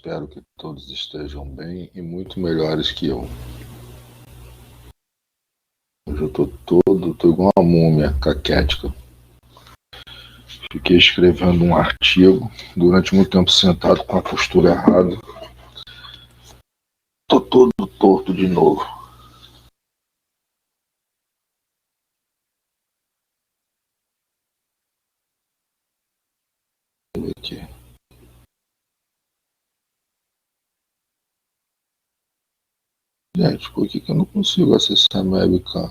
Espero que todos estejam bem e muito melhores que eu. Hoje eu tô igual uma múmia caquética. Fiquei escrevendo um artigo durante muito tempo sentado com a postura errada. Tô todo torto de novo. Deixa eu ver aqui. Gente, por que eu não consigo acessar minha webcam?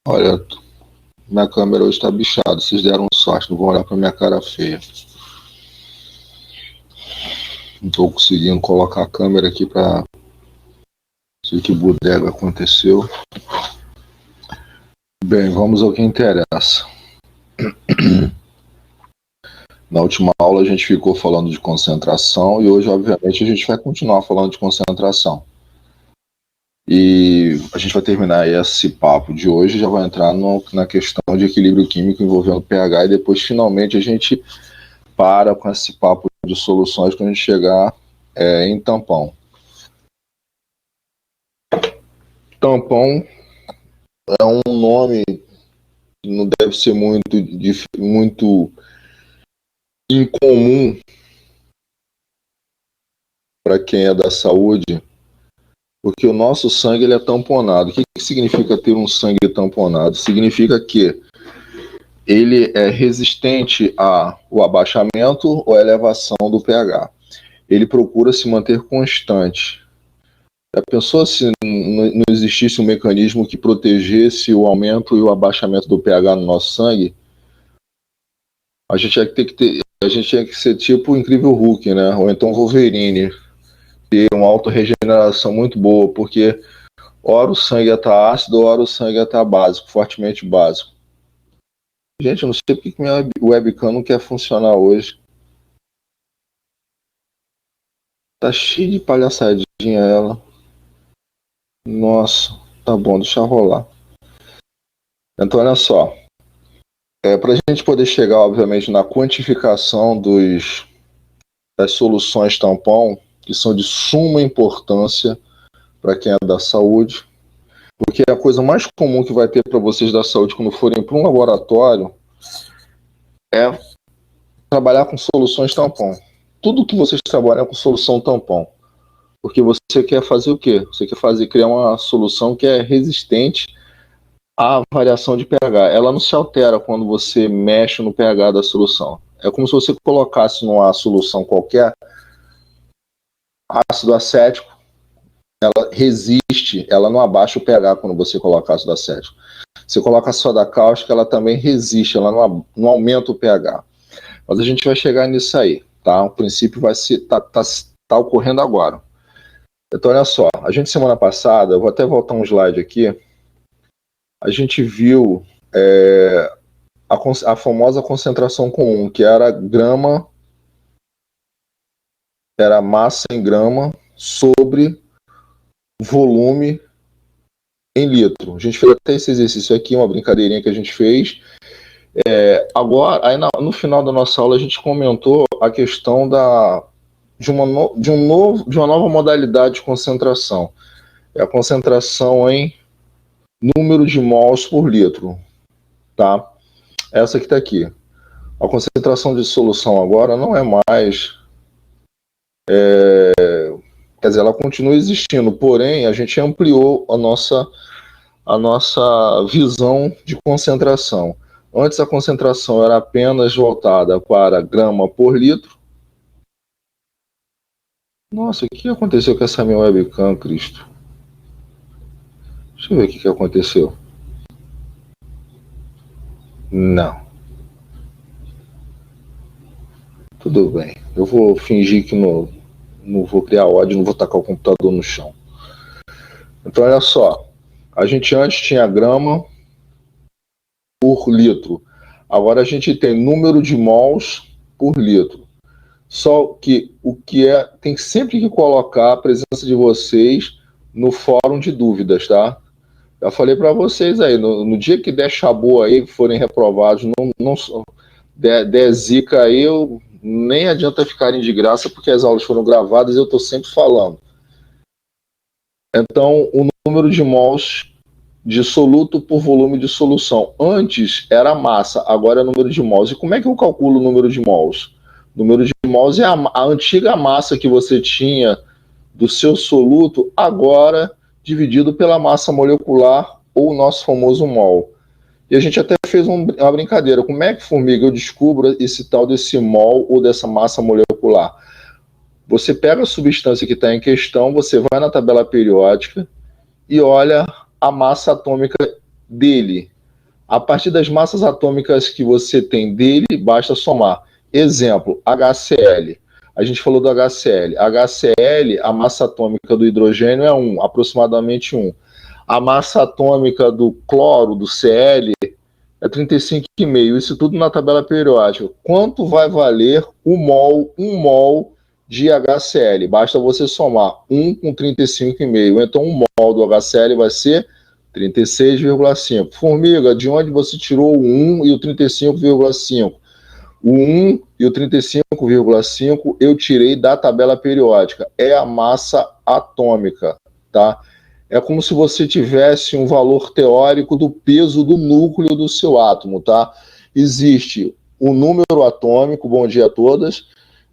Olha, minha câmera hoje tá bichada. Vocês deram sorte, não vão olhar pra minha cara feia. Não tô conseguindo colocar a câmera aqui pra... sei que bodega aconteceu. Bem, vamos ao que interessa. Na última aula a gente ficou falando de concentração e hoje, obviamente, a gente vai continuar falando de concentração. E a gente vai terminar esse papo de hoje e já vai entrar na questão de equilíbrio químico envolvendo pH e depois, finalmente, a gente para com esse papo de soluções quando a gente chegar em tampão. Tampão é um nome que não deve ser muito incomum para quem é da saúde, porque o nosso sangue ele é tamponado. O que significa ter um sangue tamponado? Significa que ele é resistente ao abaixamento ou à elevação do pH. Ele procura se manter constante. Já pensou se não existisse um mecanismo que protegesse o aumento e o abaixamento do pH no nosso sangue? A gente tinha que ser tipo o Incrível Hulk, né? Ou então Wolverine, ter uma autorregeneração muito boa, porque ora o sangue ia estar ácido, ora o sangue ia estar básico, fortemente básico. Gente, eu não sei porque minha webcam não quer funcionar hoje. Tá cheio de palhaçadinha ela. Nossa, tá bom, deixa rolar. Então, olha só. Para a gente poder chegar, obviamente, na quantificação das soluções tampão, que são de suma importância para quem é da saúde, porque a coisa mais comum que vai ter para vocês da saúde quando forem para um laboratório é trabalhar com soluções tampão. Tudo que vocês trabalham é com solução tampão. Porque você quer fazer o quê? Você quer criar uma solução que é resistente à variação de pH. Ela não se altera quando você mexe no pH da solução. É como se você colocasse numa solução qualquer ácido acético, ela resiste, ela não abaixa o pH quando você coloca ácido acético. Você coloca a soda cáustica, ela também resiste, ela não aumenta o pH. Mas a gente vai chegar nisso aí, tá? O princípio tá ocorrendo agora. Então, olha só, a gente semana passada, eu vou até voltar um slide aqui, a gente viu a famosa concentração comum, que era grama, era massa em grama sobre volume em litro. A gente fez até esse exercício aqui, uma brincadeirinha que a gente fez. Agora, aí no final da nossa aula, a gente comentou a questão de uma nova modalidade de concentração. É a concentração em número de mols por litro, tá? Essa que está aqui. A concentração de solução agora não é mais... quer dizer, ela continua existindo, porém, a gente ampliou a nossa visão de concentração. Antes, a concentração era apenas voltada para grama por litro. Nossa, o que aconteceu com essa minha webcam, Cristo? Deixa eu ver o que aconteceu. Não. Tudo bem. Eu vou fingir que não vou criar ódio, não vou tacar o computador no chão. Então, olha só. A gente antes tinha grama por litro. Agora a gente tem número de mols por litro. Só que o que tem sempre que colocar a presença de vocês no fórum de dúvidas, tá? Já falei para vocês aí, no dia que der chabu aí, que forem reprovados, não der zica aí, nem adianta ficarem de graça, porque as aulas foram gravadas e eu estou sempre falando. Então, o número de mols de soluto por volume de solução. Antes era massa, agora é número de mols. E como é que eu calculo o número de mols? O número de mols é a antiga massa que você tinha do seu soluto, agora dividido pela massa molecular, ou o nosso famoso mol. E a gente até fez uma brincadeira. Como é que, formiga, eu descubro esse tal desse mol ou dessa massa molecular? Você pega a substância que está em questão, você vai na tabela periódica e olha a massa atômica dele. A partir das massas atômicas que você tem dele, basta somar. Exemplo, HCl. A gente falou do HCl. HCl, a massa atômica do hidrogênio é 1, aproximadamente 1. A massa atômica do cloro, do Cl, é 35,5. Isso tudo na tabela periódica. Quanto vai valer um mol de HCl? Basta você somar 1 com 35,5. Então, um mol do HCl vai ser 36,5. Formiga, de onde você tirou o 1 e o 35,5? O 1 e o 35,5 eu tirei da tabela periódica. É a massa atômica, tá? É como se você tivesse um valor teórico do peso do núcleo do seu átomo, tá? Existe o número atômico, bom dia a todas,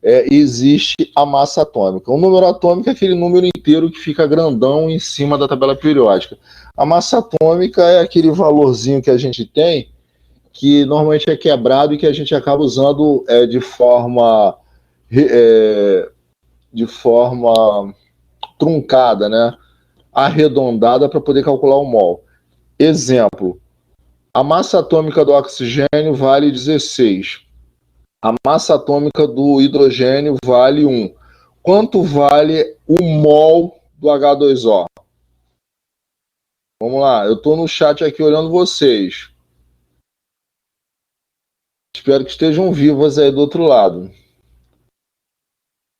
existe a massa atômica. O número atômico é aquele número inteiro que fica grandão em cima da tabela periódica. A massa atômica é aquele valorzinho que a gente tem, que normalmente é quebrado e que a gente acaba usando de forma truncada, né? Arredondada para poder calcular o mol. Exemplo, a massa atômica do oxigênio vale 16. A massa atômica do hidrogênio vale 1. Quanto vale o mol do H2O? Vamos lá, eu estou no chat aqui olhando vocês. Espero que estejam vivas aí do outro lado.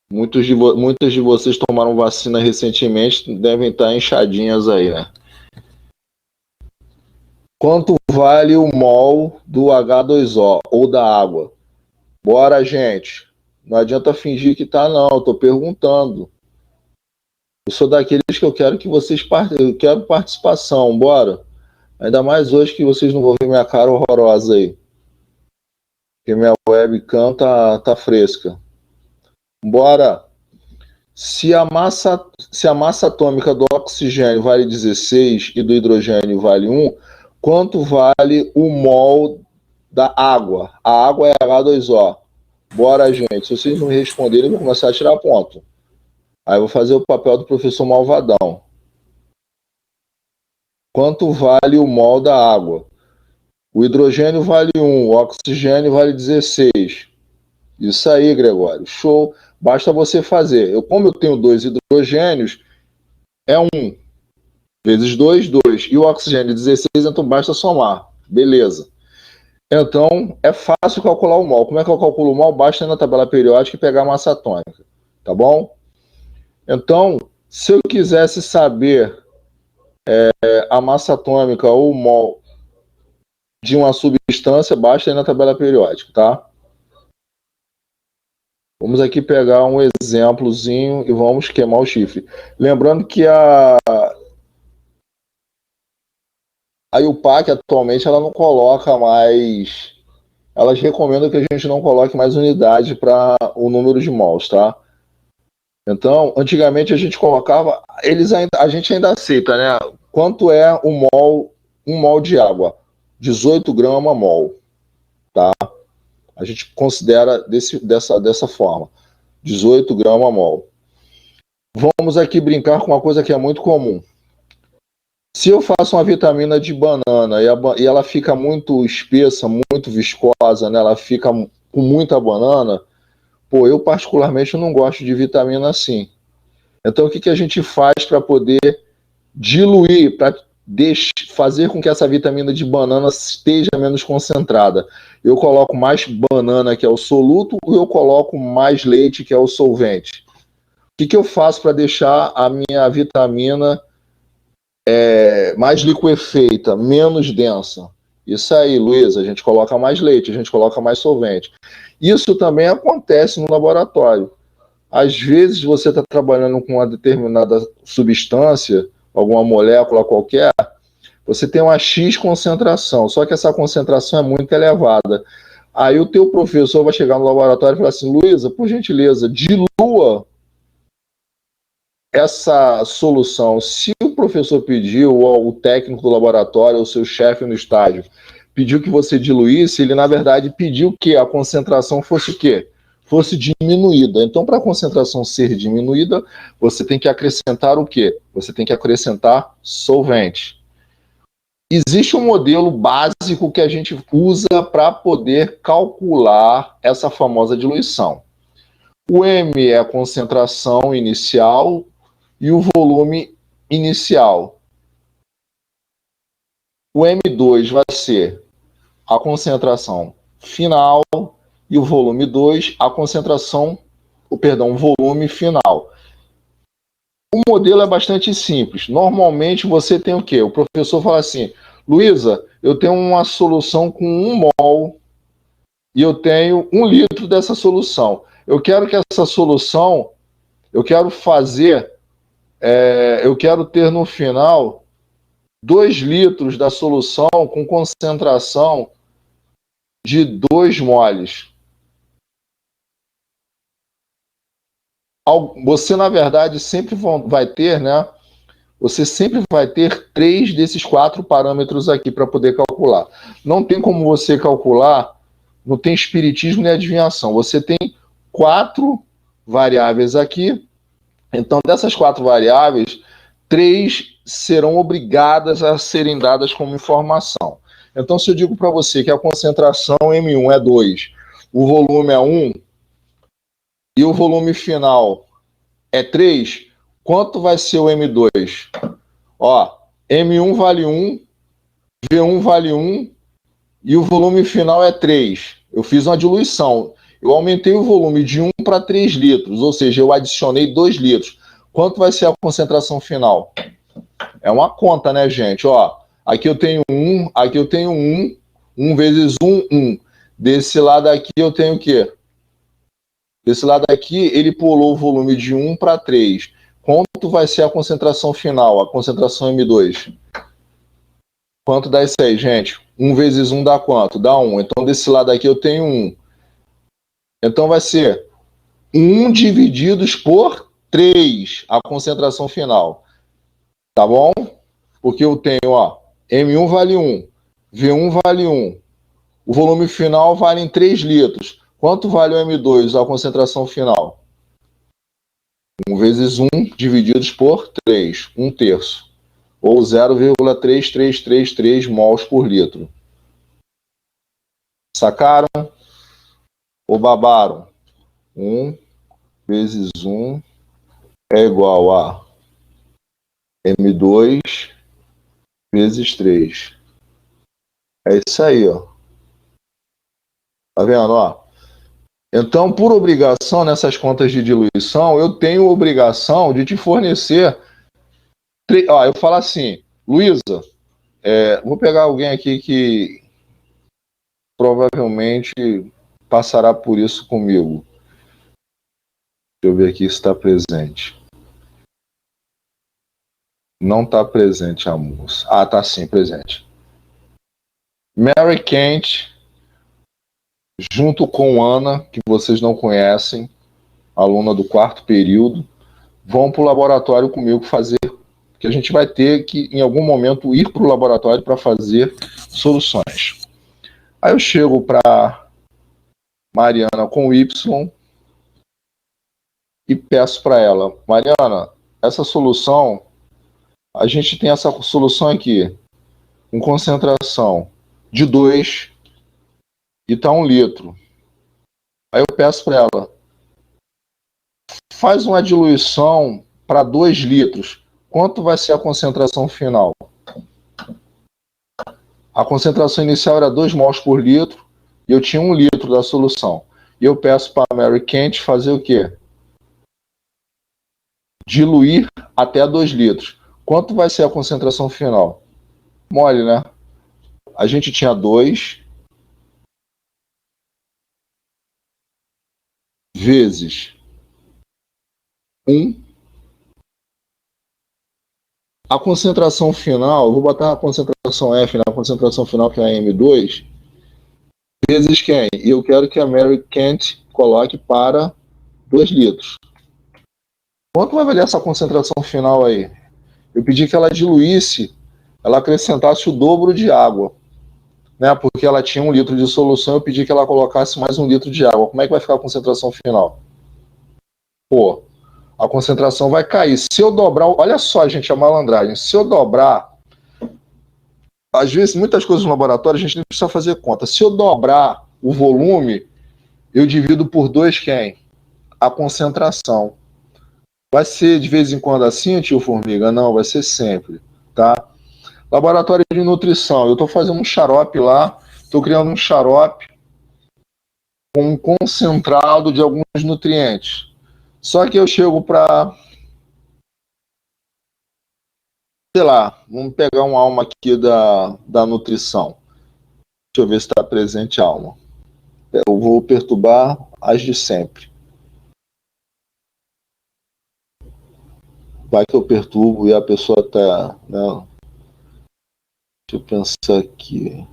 Muitas de vocês tomaram vacina recentemente, devem estar inchadinhas aí, né? Quanto vale o mol do H2O ou da água? Bora, gente. Não adianta fingir que tá, não. Eu tô perguntando. Eu sou daqueles que eu quero que vocês eu quero participação. Bora. Ainda mais hoje que vocês não vão ver minha cara horrorosa aí. Porque minha webcam tá fresca. Bora. Se a massa atômica do oxigênio vale 16 e do hidrogênio vale 1, quanto vale o mol da água? A água é H2O. Bora, gente. Se vocês não me responderem, eu vou começar a tirar ponto. Aí eu vou fazer o papel do professor malvadão. Quanto vale o mol da água? O hidrogênio vale 1, o oxigênio vale 16. Isso aí, Gregório. Show. Basta você fazer. Como eu tenho 2 hidrogênios, é 1 vezes 2, 2. E o oxigênio 16, então basta somar. Beleza. Então, é fácil calcular o mol. Como é que eu calculo o mol? Basta ir na tabela periódica e pegar a massa atômica. Tá bom? Então, se eu quisesse saber a massa atômica ou o mol de uma substância, basta ir na tabela periódica, tá? Vamos aqui pegar um exemplozinho e vamos queimar o chifre. Lembrando que a IUPAC atualmente ela não coloca mais. Elas recomendam que a gente não coloque mais unidade para o número de mols, tá? Então, antigamente a gente colocava, a gente ainda aceita, né? Quanto é um mol de água? 18 gramas mol, tá? A gente considera dessa forma, 18 gramas mol. Vamos aqui brincar com uma coisa que é muito comum. Se eu faço uma vitamina de banana e ela fica muito espessa, muito viscosa, né? Ela fica com muita banana, pô, eu particularmente não gosto de vitamina assim. Então o que a gente faz para poder diluir, para fazer com que essa vitamina de banana esteja menos concentrada? Eu coloco mais banana, que é o soluto, ou eu coloco mais leite, que é o solvente? O que eu faço para deixar a minha vitamina mais liquefeita, menos densa? Isso aí, Luísa, a gente coloca mais leite, a gente coloca mais solvente. Isso também acontece no laboratório. Às vezes você está trabalhando com uma determinada substância, alguma molécula qualquer, você tem uma X concentração, só que essa concentração é muito elevada. Aí o teu professor vai chegar no laboratório e falar assim: Luísa, por gentileza, dilua essa solução. Se o professor pediu, ou o técnico do laboratório, ou o seu chefe no estágio, pediu que você diluísse, ele na verdade pediu que a concentração fosse o quê? Fosse diminuída. Então, para a concentração ser diminuída, você tem que acrescentar o quê? Você tem que acrescentar solvente. Existe um modelo básico que a gente usa para poder calcular essa famosa diluição. O M é a concentração inicial e o volume inicial. O M2 vai ser a concentração final e o volume 2, a concentração, o volume final. O modelo é bastante simples. Normalmente você tem o quê? O professor fala assim: Luísa, eu tenho uma solução com 1 mol e eu tenho 1 litro dessa solução. Eu quero que essa solução, eu quero ter no final 2 litros da solução com concentração de 2 moles. Você, na verdade, sempre vai ter, né? Você sempre vai ter 3 desses 4 parâmetros aqui para poder calcular. Não tem como você calcular, não tem espiritismo nem adivinhação. Você tem 4 variáveis aqui. Então, dessas 4 variáveis, 3 serão obrigadas a serem dadas como informação. Então, se eu digo para você que a concentração M1 é 2, o volume é 1 e o volume final é 3, quanto vai ser o M2? Ó, M1 vale 1, V1 vale 1 e o volume final é 3. Eu fiz uma diluição. Eu aumentei o volume de 1 para 3 litros, ou seja, eu adicionei 2 litros. Quanto vai ser a concentração final? É uma conta, né, gente? Ó, aqui eu tenho 1, aqui eu tenho 1, 1 vezes 1, 1. Desse lado aqui eu tenho o quê? Desse lado aqui, ele pulou o volume de 1 para 3. Quanto vai ser a concentração final, a concentração M2? Quanto dá isso aí, gente? 1 vezes 1 dá quanto? Dá 1. Então, desse lado aqui eu tenho 1. Então, vai ser 1 divididos por 3, a concentração final. Tá bom? Porque eu tenho, ó, M1 vale 1, V1 vale 1. O volume final vale em 3 litros. Quanto vale o M2, a concentração final? 1 vezes 1 divididos por 3, 1 terço. Ou 0,3333 mols por litro. Sacaram? Ou babaram? 1 vezes 1 é igual a M2 vezes 3. É isso aí, ó. Tá vendo, ó? Então, por obrigação, nessas contas de diluição, eu tenho obrigação de te fornecer. Ó, eu falo assim, Luísa, vou pegar alguém aqui que provavelmente passará por isso comigo. Deixa eu ver aqui se está presente. Não está presente a moça. Ah, tá sim, presente. Mary Kent, junto com Ana, que vocês não conhecem, aluna do 4º período, vão para o laboratório comigo fazer, que a gente vai ter que, em algum momento, ir para o laboratório para fazer soluções. Aí eu chego para Mariana com Y e peço para ela: Mariana, essa solução, a gente tem essa solução aqui, com concentração de 2 e está 1 litro. Aí eu peço para ela: faz uma diluição para 2 litros. Quanto vai ser a concentração final? A concentração inicial era 2 mols por litro e eu tinha 1 litro da solução. E eu peço para a Mary Kent fazer o quê? Diluir até 2 litros. Quanto vai ser a concentração final? Mole, né? A gente tinha 2 vezes 1. A concentração final, eu vou botar a concentração F na concentração final, que é a M2, vezes quem? E eu quero que a Mary Kent coloque para 2 litros. Quanto vai valer essa concentração final aí? Eu pedi que ela diluísse, ela acrescentasse o dobro de água, né? Porque ela tinha 1 litro de solução, eu pedi que ela colocasse mais 1 litro de água. Como é que vai ficar a concentração final? Pô, a concentração vai cair. Se eu dobrar, olha só, gente, a malandragem. Se eu dobrar, às vezes, muitas coisas no laboratório a gente não precisa fazer conta. Se eu dobrar o volume, eu divido por 2 quem? A concentração. Vai ser de vez em quando assim, tio Formiga? Não, vai ser sempre, tá? Laboratório de nutrição. Eu estou fazendo um xarope lá, estou criando um xarope com um concentrado de alguns nutrientes. Só que eu chego para, sei lá, vamos pegar uma alma aqui da nutrição. Deixa eu ver se está presente a alma. Eu vou perturbar as de sempre. Vai que eu perturbo e a pessoa tá, né? Deixa eu pensar aqui.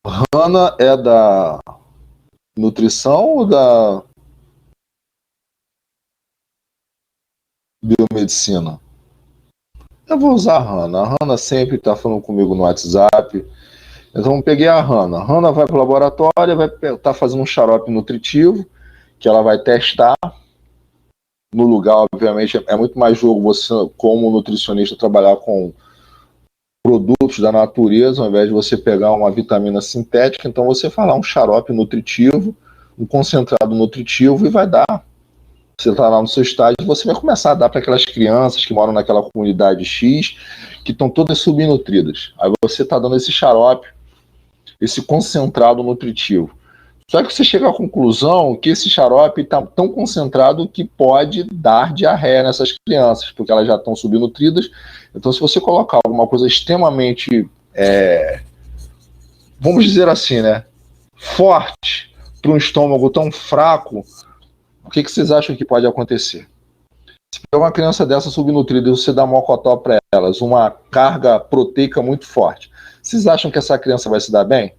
Hanna é da nutrição ou da biomedicina? Eu vou usar a Hanna. A Hanna sempre está falando comigo no WhatsApp. Então, peguei a Hanna. A Hanna vai para o laboratório, vai estar fazendo um xarope nutritivo, que ela vai testar. No lugar, obviamente, é muito mais jogo você, como nutricionista, trabalhar com produtos da natureza, ao invés de você pegar uma vitamina sintética. Então, você falar um xarope nutritivo, um concentrado nutritivo, e vai dar. Você está lá no seu estágio, você vai começar a dar para aquelas crianças que moram naquela comunidade X, que estão todas subnutridas. Aí você está dando esse xarope, esse concentrado nutritivo. Só que você chega à conclusão que esse xarope está tão concentrado que pode dar diarreia nessas crianças, porque elas já estão subnutridas. Então, se você colocar alguma coisa extremamente, vamos dizer assim, né, forte para um estômago tão fraco, o que vocês acham que pode acontecer? Se pegar uma criança dessa subnutrida e você dá mocotó para elas, uma carga proteica muito forte, vocês acham que essa criança vai se dar bem?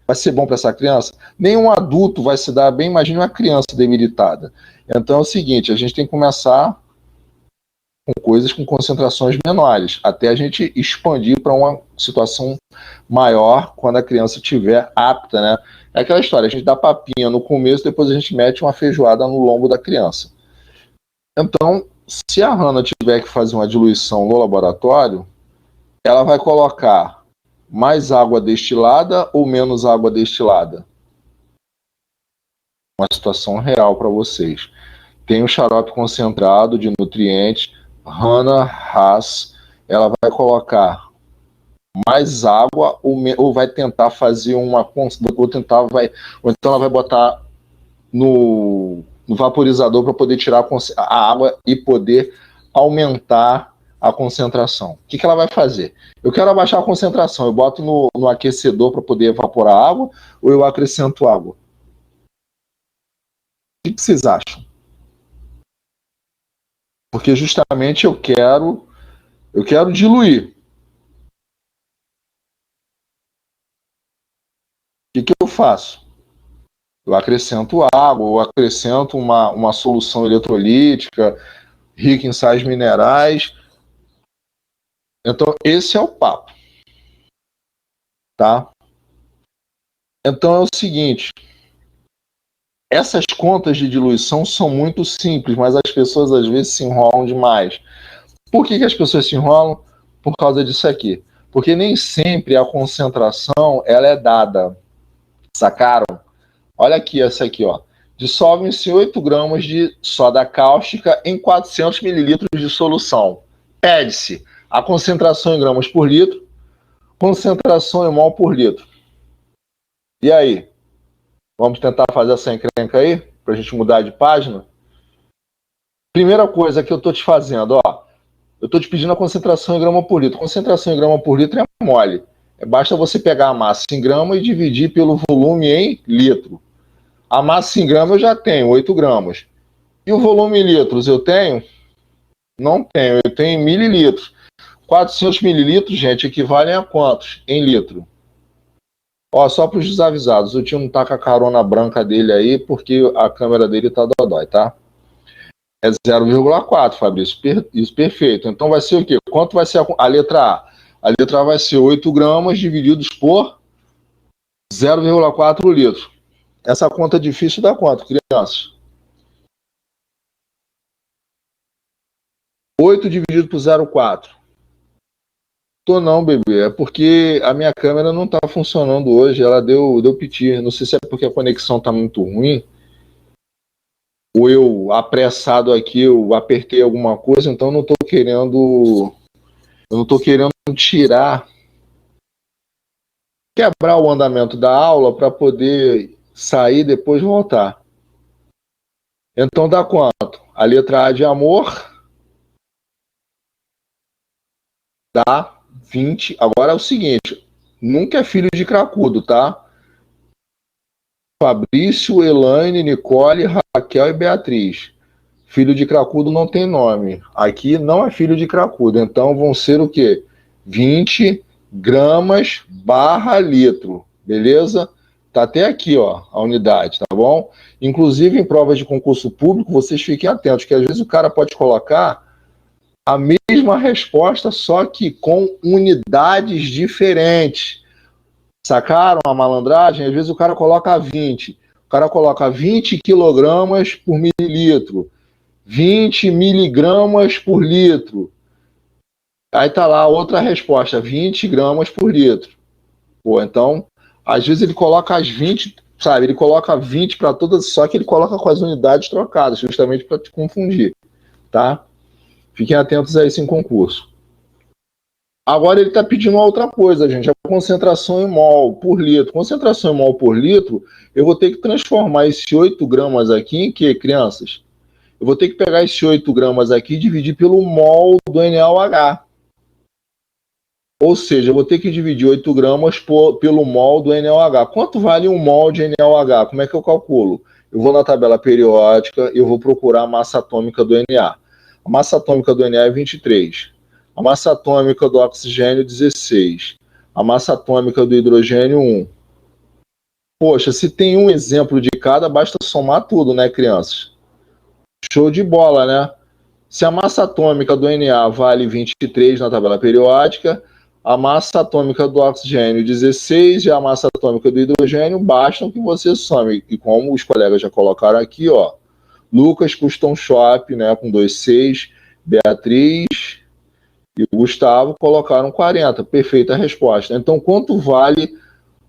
Vai ser bom para essa criança? Nenhum adulto vai se dar bem, imagine uma criança debilitada. Então é o seguinte, a gente tem que começar com coisas com concentrações menores, até a gente expandir para uma situação maior quando a criança estiver apta, né? É aquela história, a gente dá papinha no começo, depois a gente mete uma feijoada no lombo da criança. Então, se a Hanna tiver que fazer uma diluição no laboratório, ela vai colocar mais água destilada ou menos água destilada? Uma situação real para vocês. Tem um xarope concentrado de nutrientes, Hanna Haas, ela vai colocar mais água ou vai tentar fazer ou então ela vai botar no vaporizador para poder tirar a água e poder aumentar a concentração. O que ela vai fazer? Eu quero abaixar a concentração, eu boto no aquecedor para poder evaporar a água ou eu acrescento água? O que vocês acham? Porque justamente eu quero diluir. O que eu faço? Eu acrescento água, ou acrescento uma solução eletrolítica rica em sais minerais. Então, esse é o papo. Tá? Então, é o seguinte. Essas contas de diluição são muito simples, mas as pessoas às vezes se enrolam demais. Por que as pessoas se enrolam? Por causa disso aqui. Porque nem sempre a concentração ela é dada. Sacaram? Olha aqui, essa aqui, ó. Dissolvem-se 8 gramas de soda cáustica em 400 mililitros de solução. Pede-se A concentração em gramas por litro, concentração em mol por litro. E aí? Vamos tentar fazer essa encrenca aí, para a gente mudar de página? Primeira coisa que eu estou te fazendo, ó. Eu estou te pedindo a concentração em grama por litro. Concentração em grama por litro é mole. Basta você pegar a massa em grama e dividir pelo volume em litro. A massa em grama eu já tenho, 8 gramas. E o volume em litros eu tenho? Não tenho, eu tenho em mililitros. 400 mililitros, gente, equivalem a quantos em litro? Ó, só para os desavisados, o tio não tá com a carona branca dele aí, porque a câmera dele tá dodói, tá? É 0,4, Fabrício. Isso, perfeito. Então vai ser o quê? Quanto vai ser a letra A? A letra A vai ser 8 gramas divididos por 0,4 litros. Essa conta é difícil dá quanto, crianças? 8 dividido por 0,4. Tô não, bebê. É porque a minha câmera não tá funcionando hoje. Ela deu piti. Não sei se é porque a conexão tá muito ruim. Ou eu, apressado aqui, eu apertei alguma coisa, então eu não tô querendo tirar, quebrar o andamento da aula para poder sair e depois voltar. Então dá quanto? A letra A de amor dá 20. Agora é o seguinte, nunca é filho de cracudo, tá? Fabrício, Elaine, Nicole, Raquel e Beatriz. Filho de cracudo não tem nome. Aqui não é filho de cracudo. Então vão ser o quê? 20 gramas barra litro. Beleza? Tá até aqui, ó, a unidade, tá bom? Inclusive em provas de concurso público, vocês fiquem atentos, que às vezes o cara pode colocar a mesma resposta, só que com unidades diferentes. Sacaram a malandragem? Às vezes o cara coloca 20. O cara coloca 20 quilogramas por mililitro. 20 miligramas por litro. Aí tá lá outra resposta, 20 gramas por litro. Pô, então, às vezes ele coloca as 20, sabe? Ele coloca 20 para todas, só que ele coloca com as unidades trocadas, justamente para te confundir, tá? Fiquem atentos a isso em concurso. Agora ele está pedindo uma outra coisa, gente, a concentração em mol por litro. Concentração em mol por litro, eu vou ter que transformar esse 8 gramas aqui em quê, crianças? Eu vou ter que pegar esses 8 gramas aqui e dividir pelo mol do NaOH. Ou seja, eu vou ter que dividir 8 gramas pelo mol do NaOH. Quanto vale um mol de NaOH? Como é que eu calculo? Eu vou na tabela periódica, eu vou procurar a massa atômica do Na. A massa atômica do Na é 23. A massa atômica do oxigênio, 16. A massa atômica do hidrogênio, 1. Poxa, se tem um exemplo de cada, basta somar tudo, né, crianças? Show de bola, né? Se a massa atômica do Na vale 23 na tabela periódica, a massa atômica do oxigênio 16 e a massa atômica do hidrogênio bastam que você some. E como os colegas já colocaram aqui, ó, Lucas Custom Shop, né, com 2,6, Beatriz e Gustavo colocaram 40. Perfeita resposta. Então, quanto vale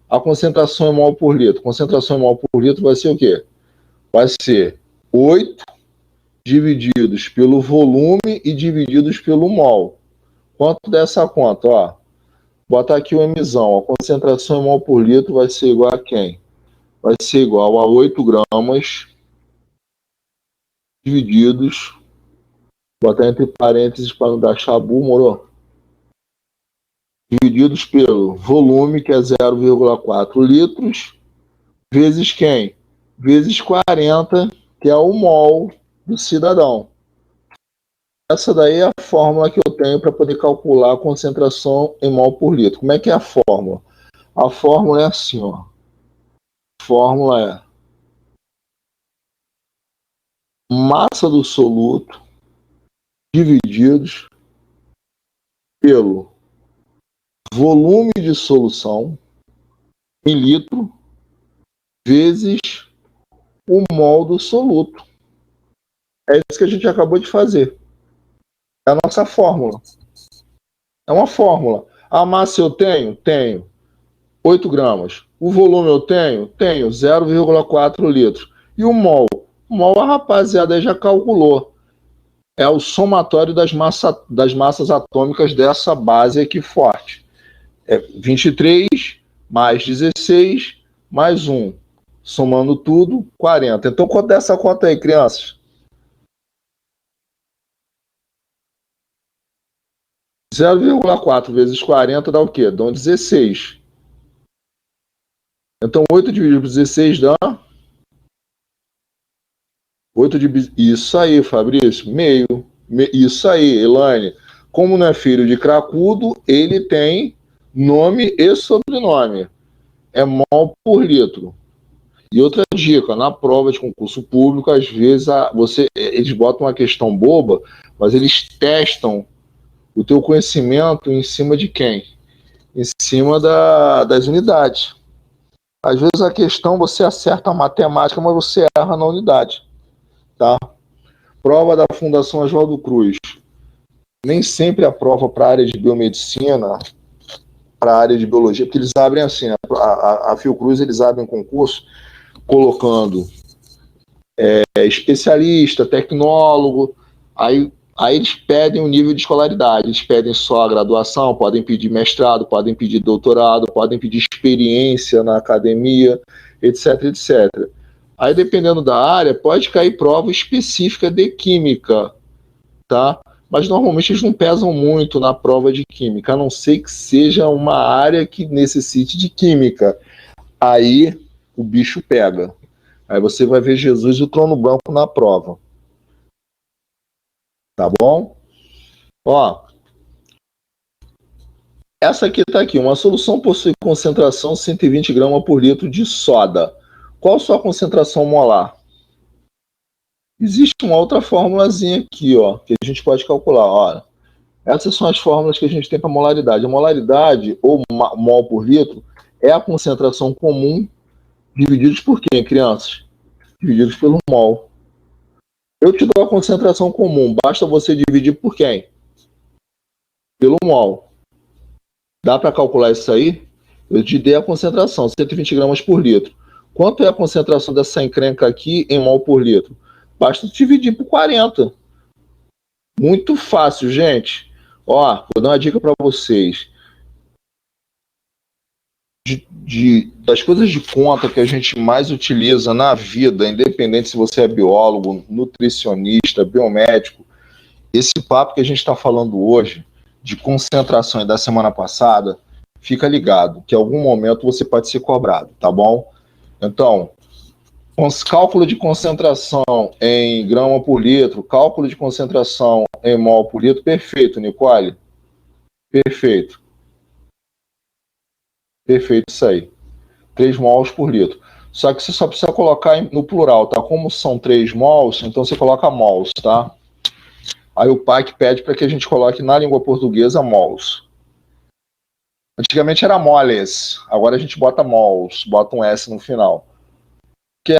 a concentração em mol por litro? Concentração em mol por litro vai ser o quê? Vai ser 8 divididos pelo volume e divididos pelo mol. Quanto dessa conta? Ó, botar aqui o emissão. A concentração em mol por litro vai ser igual a quem? Vai ser igual a 8 gramas divididos, botar entre parênteses para não dar chabu, moro? Divididos pelo volume, que é 0,4 litros, vezes quem? Vezes 40, que é o mol do cidadão. Essa daí é a fórmula que eu tenho para poder calcular a concentração em mol por litro. Como é que é a fórmula? A fórmula é assim, ó. A fórmula é massa do soluto divididos pelo volume de solução em litro vezes o mol do soluto. É isso que a gente acabou de fazer. É a nossa fórmula. É uma fórmula. A massa eu tenho? Tenho. 8 gramas. O volume eu tenho? Tenho. 0,4 litros. E o mol? O mol a rapaziada já calculou. é o somatório das massas atômicas dessa base aqui forte. É 23 mais 16 mais 1. Somando tudo, 40. Então, quanto é essa conta aí, crianças? 0,4 vezes 40 dá o quê? Dá 16. Então, 8 dividido por 16 dá 8 dividido... Isso aí, Fabrício. Meio. Isso aí, Elaine. Como não é filho de cracudo, ele tem nome e sobrenome. É mol por litro. E outra dica, na prova de concurso público, às vezes eles botam uma questão boba, mas eles testam o teu conhecimento em cima de quem? Em cima das unidades. Às vezes a questão você acerta a matemática, mas você erra na unidade. Tá? Prova da Fundação Oswaldo Cruz. Nem sempre a prova para a área de biomedicina, para a área de biologia, porque eles abrem assim, a Fiocruz eles abrem concurso colocando especialista, tecnólogo, aí eles pedem o nível de escolaridade, eles pedem só a graduação, podem pedir mestrado, podem pedir doutorado, podem pedir experiência na academia, etc, etc. Aí, dependendo da área, pode cair prova específica de química, tá? Mas normalmente eles não pesam muito na prova de química, a não ser que seja uma área que necessite de química. Aí o bicho pega. Aí você vai ver Jesus e o trono branco na prova. Tá bom? Ó, essa aqui tá aqui. Uma solução possui concentração 120 gramas por litro de soda. Qual a sua concentração molar? Existe uma outra fórmulazinha aqui, ó, que a gente pode calcular. Ó, essas são as fórmulas que a gente tem para molaridade. A molaridade, ou mol por litro, é a concentração comum divididos por quem, crianças? Divididos pelo mol. Eu te dou a concentração comum, basta você dividir por quem? Pelo mol. Dá para calcular isso aí? Eu te dei a concentração, 120 gramas por litro. Quanto é a concentração dessa encrenca aqui em mol por litro? Basta dividir por 40. Muito fácil, gente. Ó, vou dar uma dica para vocês. Das coisas de conta que a gente mais utiliza na vida, independente se você é biólogo, nutricionista, biomédico, esse papo que a gente está falando hoje, de concentração e da semana passada, fica ligado, que em algum momento você pode ser cobrado, tá bom? Então, cálculo de concentração em grama por litro, cálculo de concentração em mol por litro, perfeito, Nicole. Perfeito. Perfeito isso aí. 3 mols por litro. Só que você só precisa colocar no plural, tá? Como são 3 mols, então você coloca mols, tá? Aí o PAC pede para que a gente coloque na língua portuguesa mols. Antigamente era moles, agora a gente bota mols, bota um S no final. Que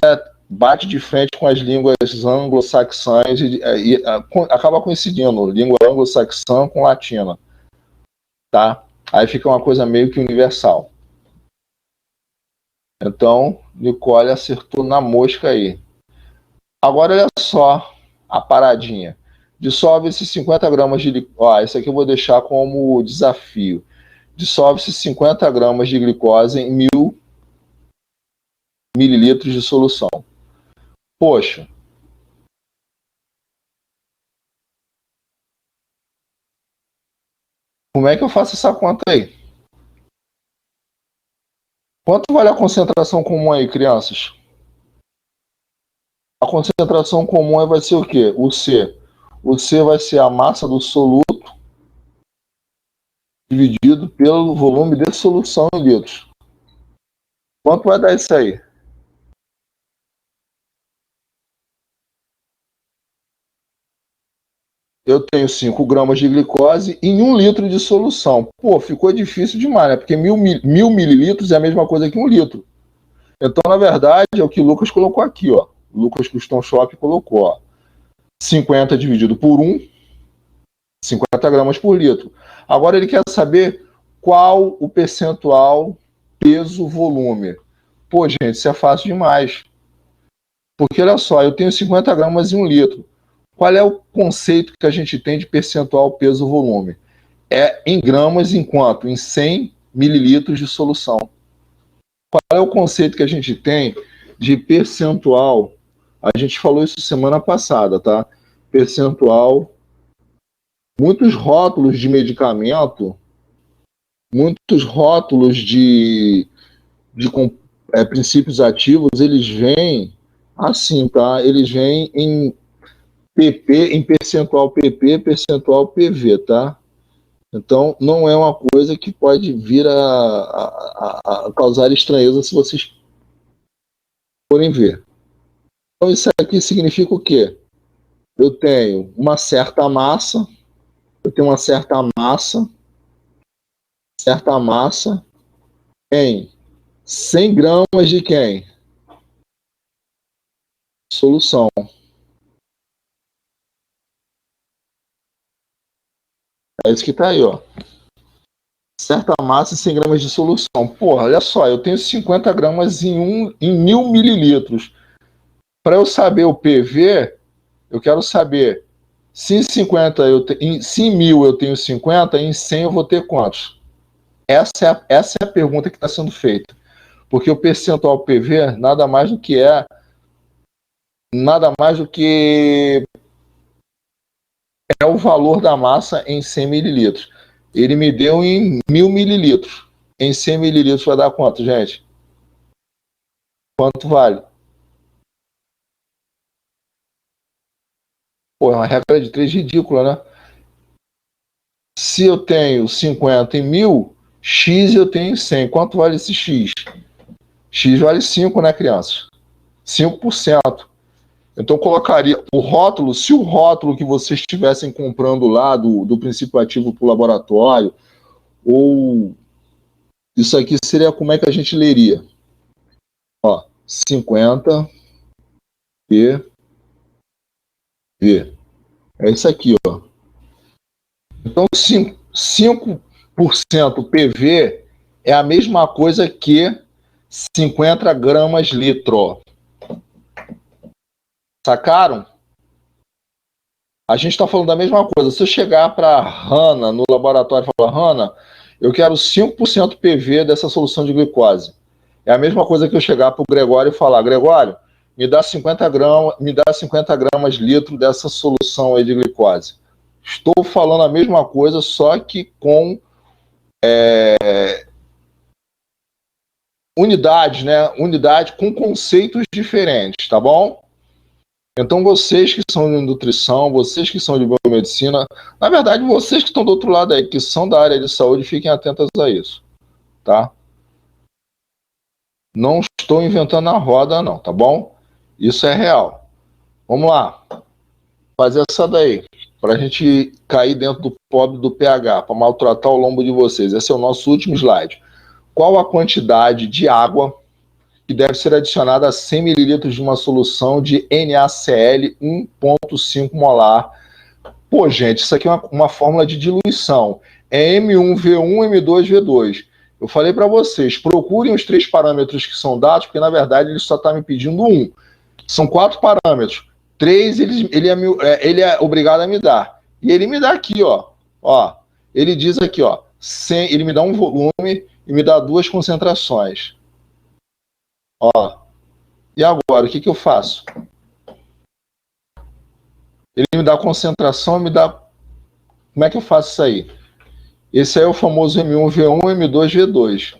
bate de frente com as línguas anglo-saxãs e acaba coincidindo, língua anglo-saxã com latina, tá? Aí fica uma coisa meio que universal. Então, Nicole acertou na mosca aí. Agora, olha só a paradinha. Dissolve-se 50 gramas de... esse aqui eu vou deixar como desafio. Dissolve-se 50 gramas de glicose em 1000 mililitros de solução. Poxa. Como é que eu faço essa conta aí? Quanto vale a concentração comum aí, crianças? A concentração comum vai ser o quê? O C. O C vai ser a massa do soluto dividido pelo volume de solução em litros. Quanto vai dar isso aí? Eu tenho 5 gramas de glicose em 1 litro de solução. Pô, ficou difícil demais, né? Porque 1000 mililitros é a mesma coisa que 1 litro. Então, na verdade, é o que o Lucas colocou aqui, ó. O Lucas Custom Shop colocou, ó. 50 dividido por 1, 50 gramas por litro. Agora ele quer saber qual o percentual peso, volume. Pô, gente, isso é fácil demais. Porque olha só, eu tenho 50 gramas em 1 litro. Qual é o conceito que a gente tem de percentual peso-volume? É em gramas em quanto? Em 100 mililitros de solução. Qual é o conceito que a gente tem de percentual? A gente falou isso semana passada, tá? Percentual. Muitos rótulos de medicamento, muitos rótulos de princípios ativos, eles vêm assim, tá? Eles vêm em PP, em percentual PP, percentual PV, tá? Então, não é uma coisa que pode vir a causar estranheza se vocês forem ver. Então, isso aqui significa o quê? Eu tenho uma certa massa, eu tenho uma certa massa em 100 gramas de quem? Solução. É isso que tá aí, ó. Certa massa e 100 gramas de solução. Porra, olha só, eu tenho 50 gramas em 1000 mililitros. Para eu saber o PV, eu quero saber se em 50 se em 1000 eu tenho 50, em 100 eu vou ter quantos? Essa é a pergunta que está sendo feita. Porque o percentual PV nada mais do que é o valor da massa em 100 mililitros. Ele me deu em 1000 mililitros. Em 100 mililitros vai dar quanto, gente? Quanto vale? Pô, é uma regra de 3 ridícula, né? Se eu tenho 50 em 1000, X eu tenho em 100. Quanto vale esse X? X vale 5, né, crianças? 5%. Então, colocaria o rótulo, se o rótulo que vocês estivessem comprando lá do princípio ativo para o laboratório, ou isso aqui seria como é que a gente leria? Ó, 50 PV. É isso aqui, ó. Então, 5% PV é a mesma coisa que 50 gramas litro. Sacaram? A gente está falando da mesma coisa. Se eu chegar para a Hanna no laboratório e falar, Hanna, eu quero 5% PV dessa solução de glicose. É a mesma coisa que eu chegar para o Gregório e falar, Gregório, me dá 50 gramas litro dessa solução aí de glicose. Estou falando a mesma coisa, só que com unidades, né? Unidade com conceitos diferentes, tá bom? Então, vocês que são de nutrição, vocês que são de biomedicina, na verdade, vocês que estão do outro lado aí, que são da área de saúde, fiquem atentos a isso, tá? Não estou inventando a roda, não, tá bom? Isso é real. Vamos lá, fazer essa daí, para a gente cair dentro do pobre do pH, para maltratar o lombo de vocês. Esse é o nosso último slide. Qual a quantidade de água que deve ser adicionada a 100 mililitros de uma solução de NaCl 1,5 molar? Pô, gente, isso aqui é uma fórmula de diluição. É M1V1, M2V2. Eu falei para vocês, procurem os 3 parâmetros que são dados, porque na verdade ele só está me pedindo um. São 4 parâmetros. 3 ele é obrigado a me dar. E ele me dá aqui, ó. Ele diz aqui, ó. 100, ele me dá um volume e me dá 2 concentrações. Ó. E agora, o que eu faço? Ele me dá concentração, me dá. Como é que eu faço isso aí? Esse aí é o famoso M1V1, M2V2.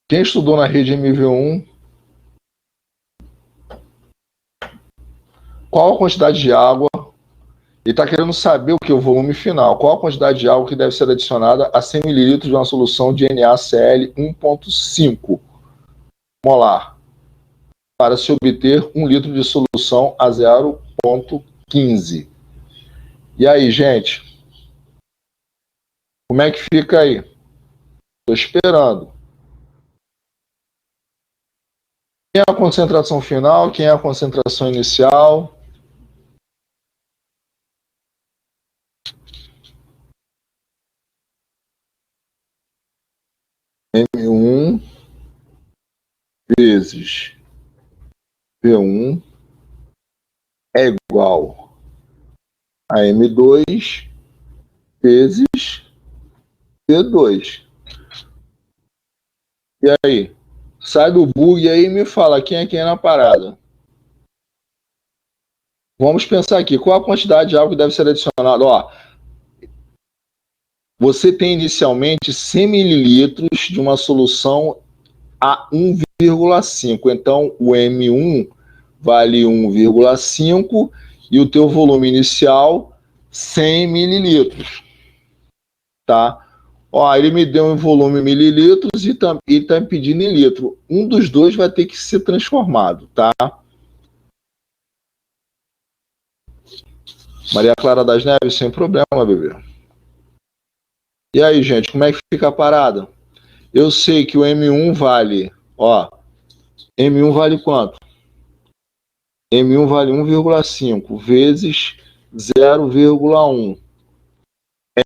Quem estudou na rede MV1, qual a quantidade de água? Ele está querendo saber o que? O volume final. Qual a quantidade de água que deve ser adicionada a 100 ml de uma solução de NaCl 1,5 molar para se obter 1 litro de solução a 0,15. E aí, gente? Como é que fica aí? Estou esperando. Quem é a concentração final? Quem é a concentração inicial? M1 vezes V1 é igual a M2 vezes V2. E aí? Sai do bug aí e me fala quem é quem na parada. Vamos pensar aqui, qual a quantidade de água que deve ser adicionada? Ó, você tem inicialmente 100 mililitros de uma solução a 1,5. Então, o M1 vale 1,5 e o teu volume inicial 100 mililitros, tá? Ó, ele me deu um volume em mililitros e tá pedindo em litro. Um dos dois vai ter que ser transformado, tá? Maria Clara das Neves, sem problema, bebê. E aí, gente, como é que fica a parada? Eu sei que o M1 vale, ó, M1 vale quanto? M1 vale 1,5 vezes 0,1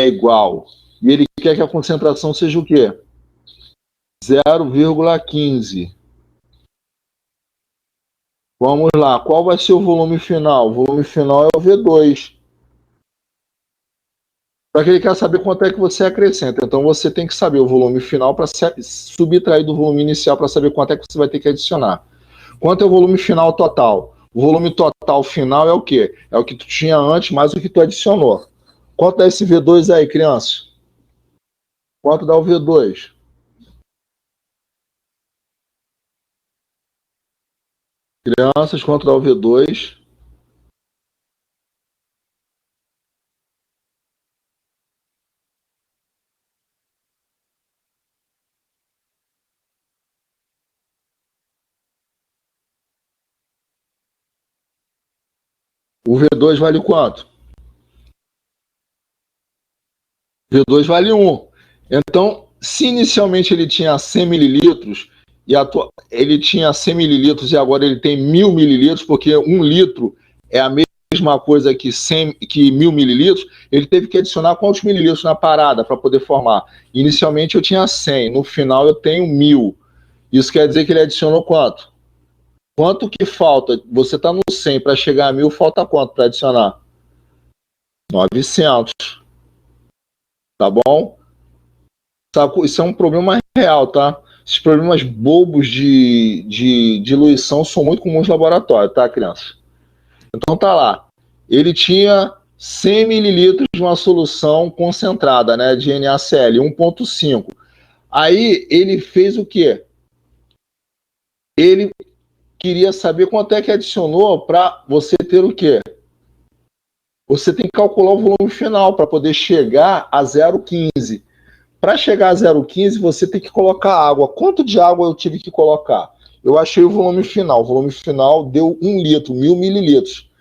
é igual. E ele quer que a concentração seja o quê? 0,15. Vamos lá, qual vai ser o volume final? O volume final é o V2. Só que ele quer saber quanto é que você acrescenta. Então você tem que saber o volume final para subtrair do volume inicial para saber quanto é que você vai ter que adicionar. Quanto é o volume final total? O volume total final é o quê? É o que tu tinha antes mais o que tu adicionou. Quanto dá esse V2 aí, criança? Quanto dá o V2? Crianças, quanto dá o V2? O V2 vale quanto? V2 vale 1. Então, se inicialmente ele tinha 100 mililitros, ele tinha 100 mililitros e agora ele tem 1000 mililitros, porque 1 litro é a mesma coisa que 1000 mililitros, ele teve que adicionar quantos mililitros na parada para poder formar? Inicialmente eu tinha 100, no final eu tenho 1000. Isso quer dizer que ele adicionou quanto? Quanto que falta? Você está no 100, para chegar a 1000, falta quanto para adicionar? 900. Tá bom? Isso é um problema real, tá? Esses problemas bobos de diluição são muito comuns no laboratório, tá, criança? Então tá lá. Ele tinha 100 mililitros de uma solução concentrada, né, de NaCl, 1,5. Aí ele fez o quê? Ele queria saber quanto é que adicionou para você ter o quê? Você tem que calcular o volume final para poder chegar a 0,15. Para chegar a 0,15, você tem que colocar água. Quanto de água eu tive que colocar? Eu achei o volume final. O volume final deu 1 litro, 1000 mililitros.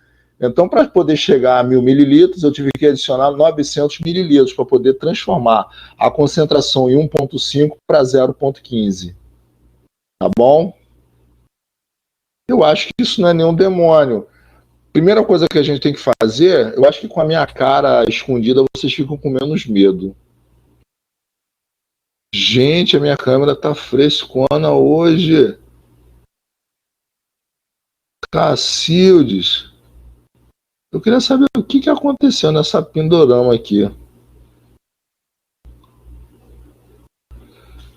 Então, para poder chegar a 1000 mililitros, eu tive que adicionar 900 mililitros para poder transformar a concentração em 1,5 para 0,15. Tá bom? Eu acho que isso não é nenhum demônio. Primeira coisa que a gente tem que fazer, eu acho que com a minha cara escondida vocês ficam com menos medo. Gente, a minha câmera tá frescona hoje. Cacildes. Eu queria saber o que aconteceu nessa Pindorama aqui.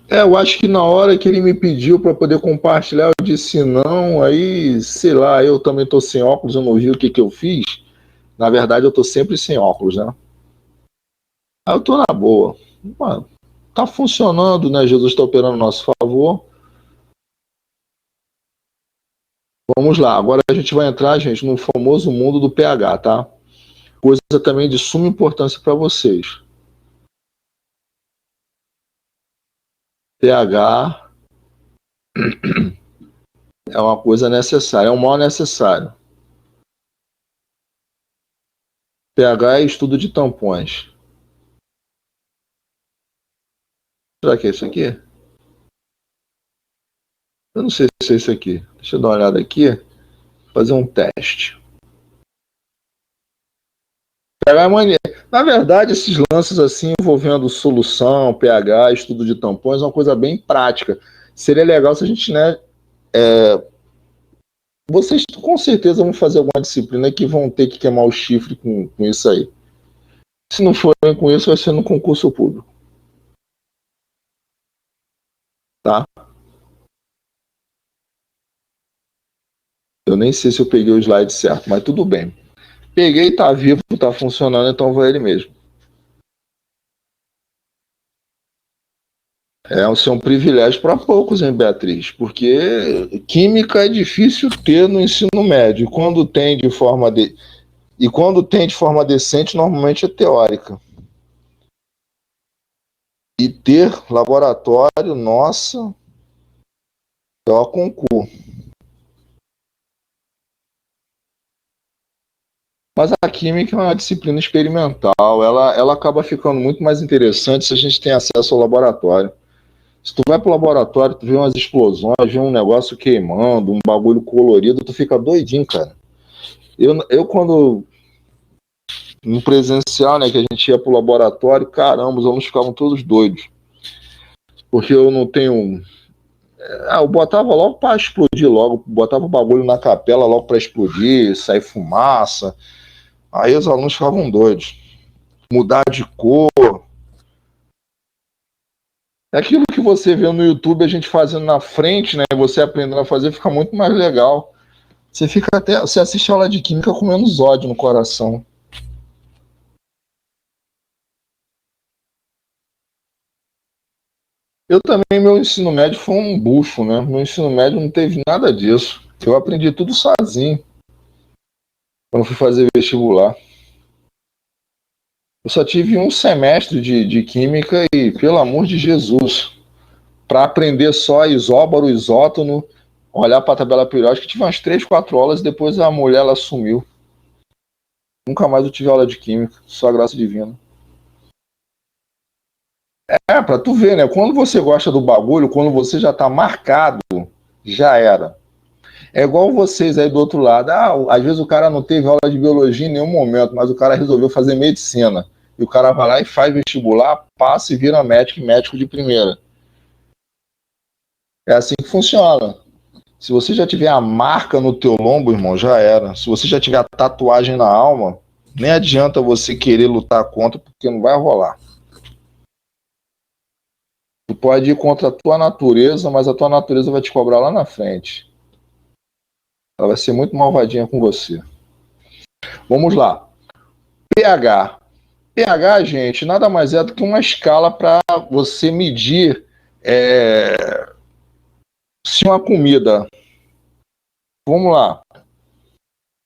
Eu acho que na hora que ele me pediu para poder compartilhar, eu disse não. Aí, sei lá, eu também tô sem óculos, eu não vi o que eu fiz. Na verdade, eu tô sempre sem óculos, né? Aí eu tô na boa. Mano, tá funcionando, né? Jesus está operando a nosso favor. Vamos lá, agora a gente vai entrar, gente, no famoso mundo do pH, tá? Coisa também de suma importância para vocês. pH é uma coisa necessária, é um mal necessário. pH é estudo de tampões. Será que é isso aqui? Eu não sei se é isso aqui. Deixa eu dar uma olhada aqui. Fazer um teste. pH é maneiro. Na verdade, esses lances assim envolvendo solução, pH, estudo de tampões é uma coisa bem prática. Seria legal se a gente, né, Vocês com certeza vão fazer alguma disciplina que vão ter que queimar o chifre com isso aí. Se não forem com isso, vai ser no concurso público. Tá? Eu nem sei se eu peguei o slide certo, mas tudo bem. Peguei, tá vivo, tá funcionando, então vai ele mesmo. É um privilégio para poucos, hein, Beatriz? Porque química é difícil ter no ensino médio. E quando tem de forma decente, normalmente é teórica. E ter laboratório, nossa, é o concurso. Mas a química é uma disciplina experimental, ela acaba ficando muito mais interessante se a gente tem acesso ao laboratório. Se tu vai pro laboratório, tu vê umas explosões, vê um negócio queimando, um bagulho colorido, tu fica doidinho, cara. Eu quando no presencial, né, que a gente ia pro laboratório, caramba, os alunos ficavam todos doidos. Porque eu não tenho. Eu botava logo pra explodir logo, botava o bagulho na capela logo pra explodir, sair fumaça. Aí os alunos ficavam doidos. Mudar de cor. É aquilo que você vê no YouTube a gente fazendo na frente, né? Você aprendendo a fazer, fica muito mais legal. Você fica até. Você assiste a aula de química com menos ódio no coração. Eu também, meu ensino médio foi um bucho, né? Meu ensino médio não teve nada disso. Eu aprendi tudo sozinho quando fui fazer vestibular. Eu só tive um semestre de química e, pelo amor de Jesus, para aprender só isóbaro, isótono, olhar para a tabela periódica, tive umas 3, 4 aulas e depois a mulher ela sumiu. Nunca mais eu tive aula de química, só graça divina. Pra tu ver, né? Quando você gosta do bagulho, quando você já tá marcado, já era. É igual vocês aí do outro lado. Às vezes o cara não teve aula de biologia em nenhum momento, mas o cara resolveu fazer medicina. E o cara vai lá e faz vestibular, passa e vira médico, médico de primeira. É assim que funciona. Se você já tiver a marca no teu lombo, irmão, já era. Se você já tiver a tatuagem na alma, nem adianta você querer lutar contra, porque não vai rolar. Tu pode ir contra a tua natureza, mas a tua natureza vai te cobrar lá na frente. Ela vai ser muito malvadinha com você. Vamos lá. pH. pH, gente, nada mais é do que uma escala para você medir se uma comida. Vamos lá.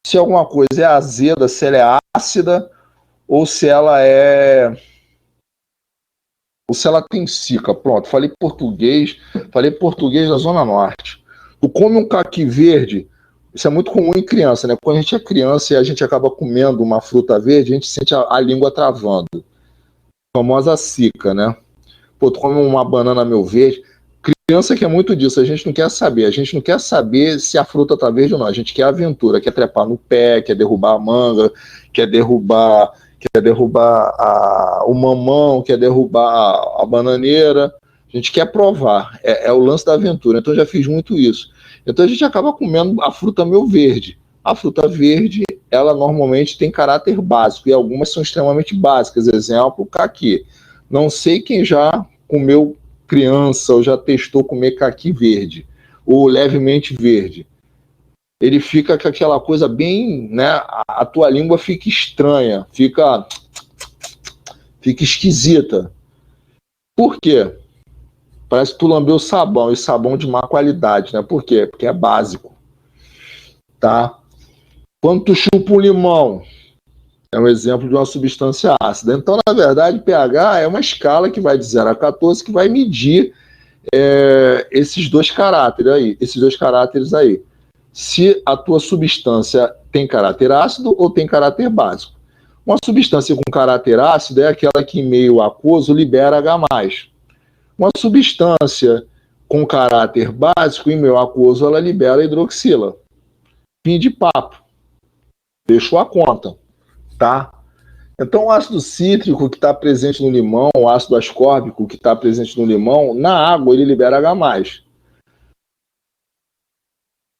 Se alguma coisa é azeda, se ela é ácida ou se ela é. Ou se ela tem cica. Pronto, falei português da Zona Norte. Tu come um caqui verde, isso é muito comum em criança, né? Quando a gente é criança e a gente acaba comendo uma fruta verde, a gente sente a língua travando. A famosa cica, né? Pô, tu come uma banana meio verde. Criança quer muito disso, a gente não quer saber. A gente não quer saber se a fruta tá verde ou não. A gente quer aventura, quer trepar no pé, quer derrubar a manga, quer derrubar o mamão, quer derrubar a bananeira. A gente quer provar. É o lance da aventura. Então eu já fiz muito isso. Então a gente acaba comendo a fruta meio verde. A fruta verde, ela normalmente tem caráter básico e algumas são extremamente básicas. Exemplo, caqui. Não sei quem já comeu criança ou já testou comer caqui verde ou levemente verde. Ele fica com aquela coisa bem, né? A tua língua fica estranha, fica esquisita. Por quê? Parece que tu lambeu sabão, e sabão de má qualidade, né? Por quê? Porque é básico, tá? Quando tu chupa um limão, é um exemplo de uma substância ácida. Então, na verdade, pH é uma escala que vai de 0 a 14, que vai medir esses dois caráteres aí. Se a tua substância tem caráter ácido ou tem caráter básico. Uma substância com caráter ácido é aquela que em meio aquoso libera H+. Uma substância com caráter básico em meio aquoso ela libera hidroxila. Fim de papo. Fechou a conta, tá? Então, o ácido cítrico que está presente no limão, o ácido ascórbico que está presente no limão, na água ele libera H+.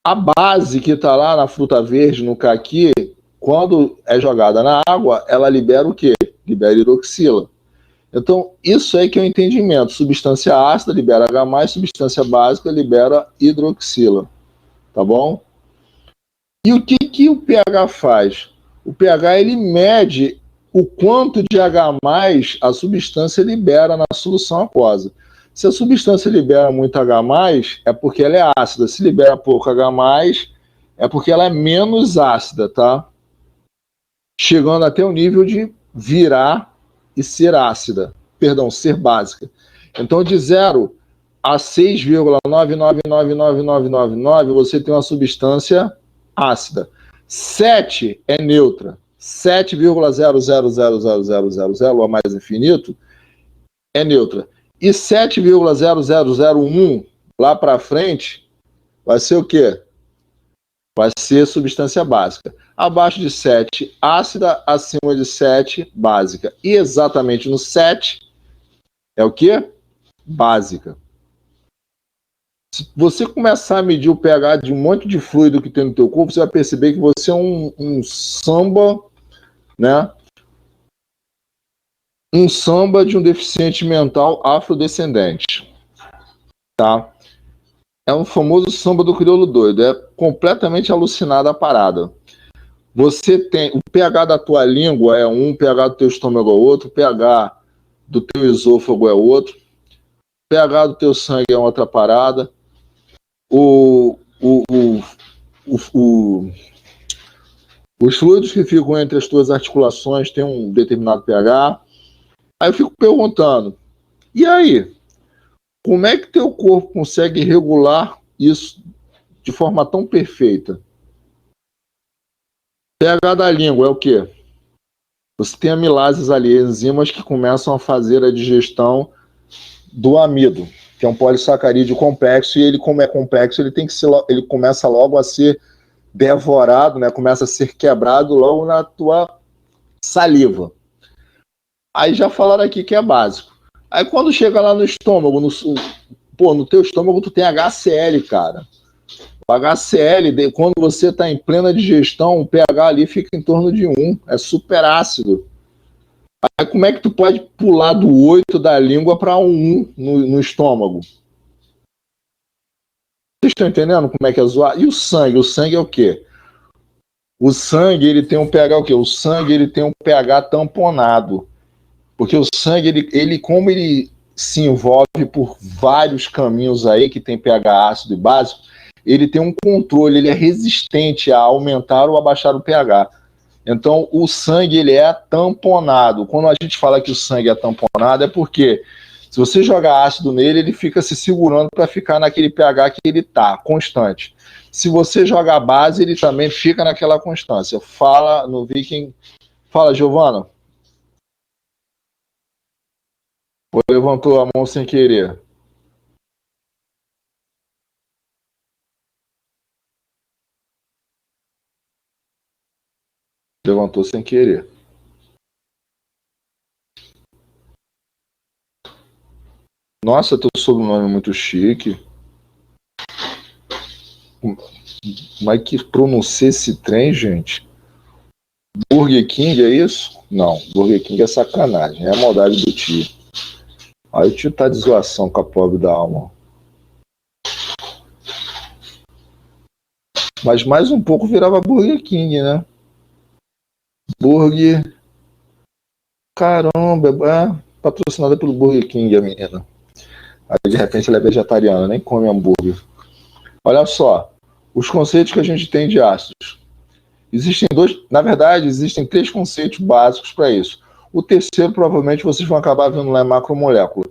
A base que está lá na fruta verde, no caqui, quando é jogada na água, ela libera o quê? Libera hidroxila. Então, isso aí que é o entendimento. Substância ácida libera H+, substância básica libera hidroxila. Tá bom? E o que o pH faz? O pH ele mede o quanto de H+ a substância libera na solução aquosa. Se a substância libera muito H+, é porque ela é ácida. Se libera pouco H+, é porque ela é menos ácida, tá? Chegando até o nível de virar e ser ácida. Perdão, ser básica. Então, de 0 a 6,999999, você tem uma substância ácida. 7 é neutra. 7,000000, ou mais infinito, é neutra. E 7,0001 lá para frente vai ser o quê? Vai ser substância básica. Abaixo de 7, ácida, acima de 7, básica. E exatamente no 7 é o quê? Básica. Se você começar a medir o pH de um monte de fluido que tem no teu corpo, você vai perceber que você é um samba, né? Um samba de um deficiente mental afrodescendente, tá? É um famoso samba do crioulo doido, é completamente alucinada a parada. Você tem o pH da tua língua é um, o pH do teu estômago é outro, o pH do teu esôfago é outro, o pH do teu sangue é outra parada. Os fluidos que ficam entre as tuas articulações têm um determinado pH. Aí eu fico perguntando, e aí? Como é que teu corpo consegue regular isso de forma tão perfeita? pH da língua é o quê? Você tem amilases ali, enzimas que começam a fazer a digestão do amido, que é um polissacarídeo complexo, e ele, como é complexo, ele começa logo a ser devorado, né? Começa a ser quebrado logo na tua saliva. Aí já falaram aqui que é básico. Aí quando chega lá no estômago, no teu estômago tu tem HCl, cara. O HCl, quando você está em plena digestão, o pH ali fica em torno de 1, é super ácido. Aí como é que tu pode pular do 8 da língua para um 1 no estômago? Vocês estão entendendo como é que é zoado? E o sangue? O sangue é o quê? O sangue, ele tem um pH o quê? O sangue, ele tem um pH tamponado. Porque o sangue, como ele se envolve por vários caminhos aí, que tem pH ácido e básico, ele tem um controle, ele é resistente a aumentar ou abaixar o pH. Então, o sangue, ele é tamponado. Quando a gente fala que o sangue é tamponado, é porque se você jogar ácido nele, ele fica se segurando para ficar naquele pH que ele está, constante. Se você jogar base, ele também fica naquela constância. Fala no Viking. Fala, Giovana. Levantou a mão sem querer. Levantou sem querer. Nossa, teu sobrenome é muito chique. Mas que pronuncia esse trem, gente? Burger King, é isso? Não, Burger King é sacanagem. É a maldade do tio. Aí o tio tá de zoação com a pobre da alma. Mas mais um pouco virava Burger King, né? Burger. Caramba, é patrocinada pelo Burger King, a menina. Aí de repente ela é vegetariana, nem come hambúrguer. Olha só, os conceitos que a gente tem de ácidos. Existem na verdade, existem 3 conceitos básicos para isso. O terceiro, provavelmente, vocês vão acabar vendo lá em macromolécula.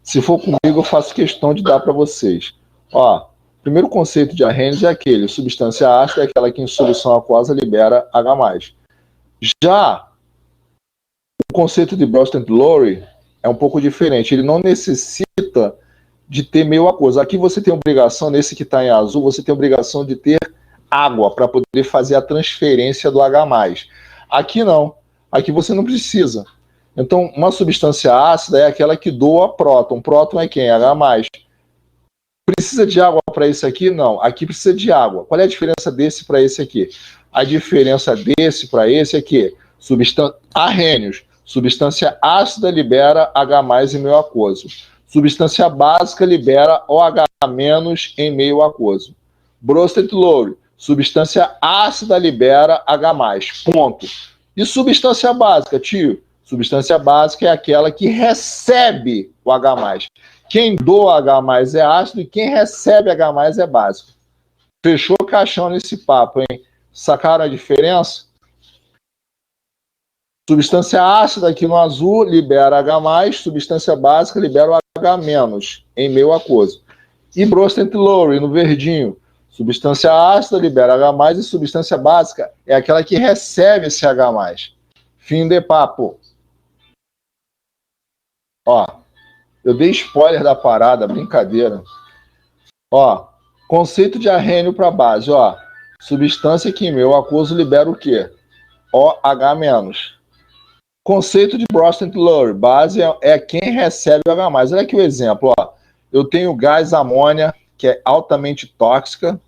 Se for comigo, eu faço questão de dar para vocês. Ó, o primeiro conceito de Arrhenius é aquele: substância ácida é aquela que em solução aquosa libera H+. Já o conceito de Bronsted-Lowry é um pouco diferente. Ele não necessita de ter meio aquoso. Aqui você tem obrigação, nesse que está em azul, você tem obrigação de ter água para poder fazer a transferência do H+. Aqui não. Aqui você não precisa. Então, uma substância ácida é aquela que doa próton. Próton é quem? H+. Precisa de água para esse aqui? Não. Aqui precisa de água. Qual é a diferença desse para esse aqui? A diferença desse para esse aqui, arrênios. Substância ácida libera H+ em meio aquoso. Substância básica libera OH- em meio aquoso. Bronsted Lowry. Substância ácida libera H+. Ponto. E substância básica, tio? Substância básica é aquela que recebe o H+. Quem doa H+ é ácido e quem recebe H+ é básico. Fechou o caixão nesse papo, hein? Sacaram a diferença? Substância ácida aqui no azul libera H+, substância básica libera o H- em meio aquoso. E Bronsted Lowry no verdinho. Substância ácida libera H+, e substância básica é aquela que recebe esse H+. Fim de papo. Ó, eu dei spoiler da parada, brincadeira. Ó, conceito de arrênio para base, ó. Substância que em meio aquoso libera o quê? OH-. Conceito de Bronsted Lowry, base é quem recebe o H+. Olha aqui o exemplo, ó. Eu tenho gás amônia, que é altamente tóxica.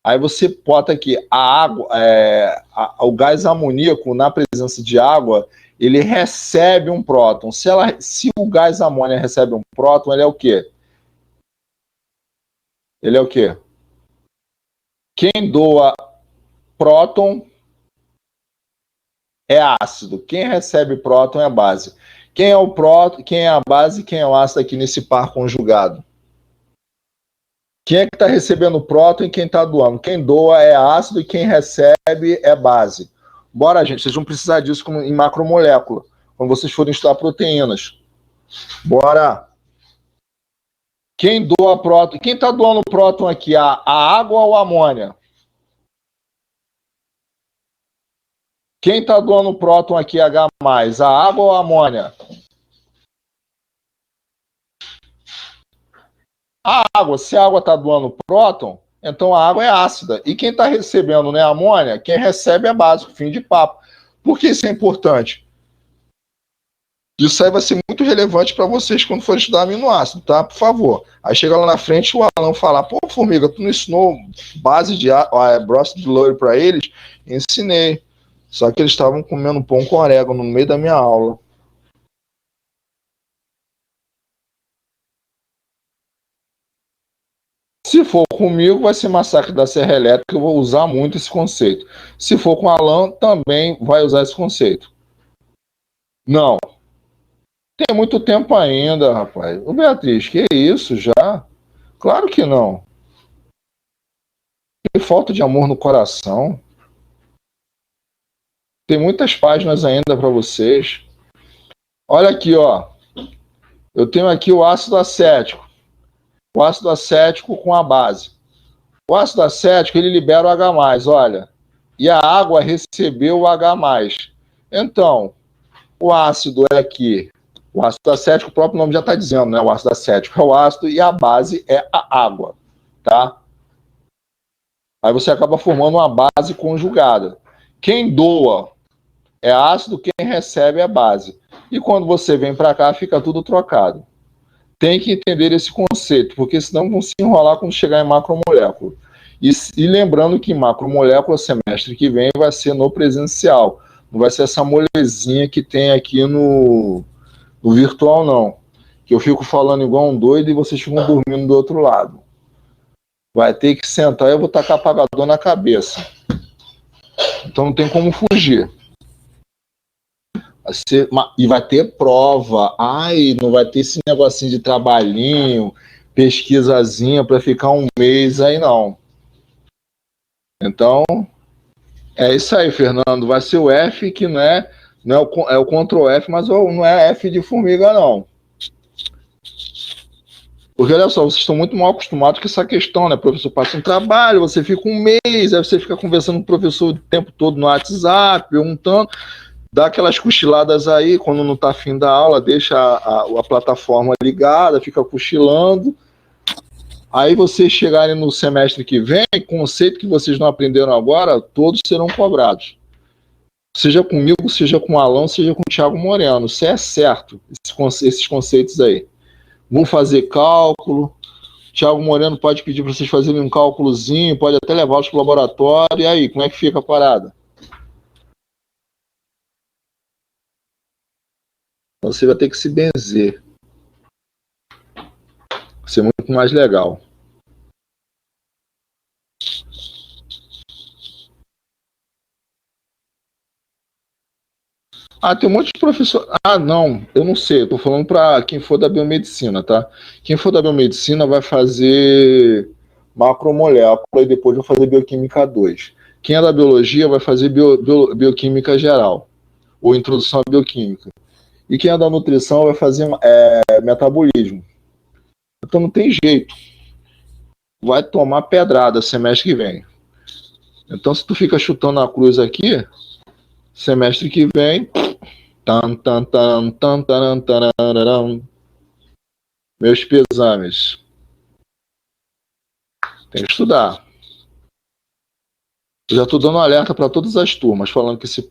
Aí você bota aqui a água, o gás amoníaco na presença de água, ele recebe um próton. Se o gás amônia recebe um próton, ele é o quê? Ele é o quê? Quem doa próton é ácido. Quem recebe próton é base. Quem é o próton, quem é a base, quem é o ácido aqui nesse par conjugado? Quem é que está recebendo próton e quem está doando? Quem doa é ácido e quem recebe é base. Bora, gente, vocês vão precisar disso em macromolécula, quando vocês forem estudar proteínas. Bora! Quem doa próton? Quem está doando próton aqui? A água ou a amônia? Quem está doando próton aqui, H+, a água ou a amônia? A água. Se a água está doando próton, então a água é ácida. E quem está recebendo, né, amônia, quem recebe é básico, fim de papo. Por que isso é importante? Isso aí vai ser muito relevante para vocês quando for estudar aminoácido, tá? Por favor. Aí chega lá na frente o Alan falar, pô, Formiga, tu não ensinou base de Bronsted Lowry para eles? Ensinei. Só que eles estavam comendo pão com orégano no meio da minha aula. Se for comigo, vai ser massacre da Serra Elétrica, eu vou usar muito esse conceito. Se for com o Alan, também vai usar esse conceito. Não. Tem muito tempo ainda, rapaz. Ô, Beatriz, que isso já? Claro que não. Tem falta de amor no coração. Tem muitas páginas ainda para vocês. Olha aqui, ó. Eu tenho aqui o ácido acético. O ácido acético com a base. O ácido acético, ele libera o H+, olha. E a água recebeu o H+. Então, o ácido é aqui. O ácido acético, o próprio nome já está dizendo, né? O ácido acético é o ácido e a base é a água, tá? Aí você acaba formando uma base conjugada. Quem doa é ácido, quem recebe é base. E quando você vem para cá, fica tudo trocado. Tem que entender esse conceito, porque senão vão se enrolar quando chegar em macromolécula. E lembrando que macromolécula, semestre que vem, vai ser no presencial. Não vai ser essa molezinha que tem aqui no virtual, não. Que eu fico falando igual um doido e vocês ficam dormindo do outro lado. Vai ter que sentar e eu vou tacar apagador na cabeça. Então não tem como fugir. E vai ter prova. Ai, não vai ter esse negocinho de trabalhinho, pesquisazinha para ficar um mês aí, não. Então, é isso aí, Fernando. Vai ser o F, que não é o Ctrl F, mas não é F de formiga, não. Porque olha só, vocês estão muito mal acostumados com essa questão, né? O professor passa um trabalho, você fica um mês, aí você fica conversando com o professor o tempo todo no WhatsApp, perguntando, dá aquelas cochiladas aí, quando não está afim da aula, deixa a plataforma ligada, fica cochilando. Aí vocês chegarem no semestre que vem, conceito que vocês não aprenderam agora, todos serão cobrados. Seja comigo, seja com o Alan, seja com o Thiago Moreno. Isso é certo, esses conceitos aí. Vão fazer cálculo. Thiago Moreno pode pedir para vocês fazerem um cálculozinho, pode até levá-los para o laboratório. E aí, como é que fica a parada? Então, você vai ter que se benzer. Vai ser muito mais legal. Ah, tem um monte de professor. Ah, não, eu não sei. Eu tô falando para quem for da biomedicina, tá? Quem for da biomedicina vai fazer macromolécula e depois vai fazer bioquímica 2. Quem é da biologia vai fazer bioquímica geral ou introdução à bioquímica. E quem é da nutrição vai fazer metabolismo. Então não tem jeito. Vai tomar pedrada semestre que vem. Então se tu fica chutando a cruz aqui, semestre que vem, tan, tan, tan, tan, tan, tan, tan, meus pesames. Tem que estudar. Eu já estou dando um alerta para todas as turmas, falando que se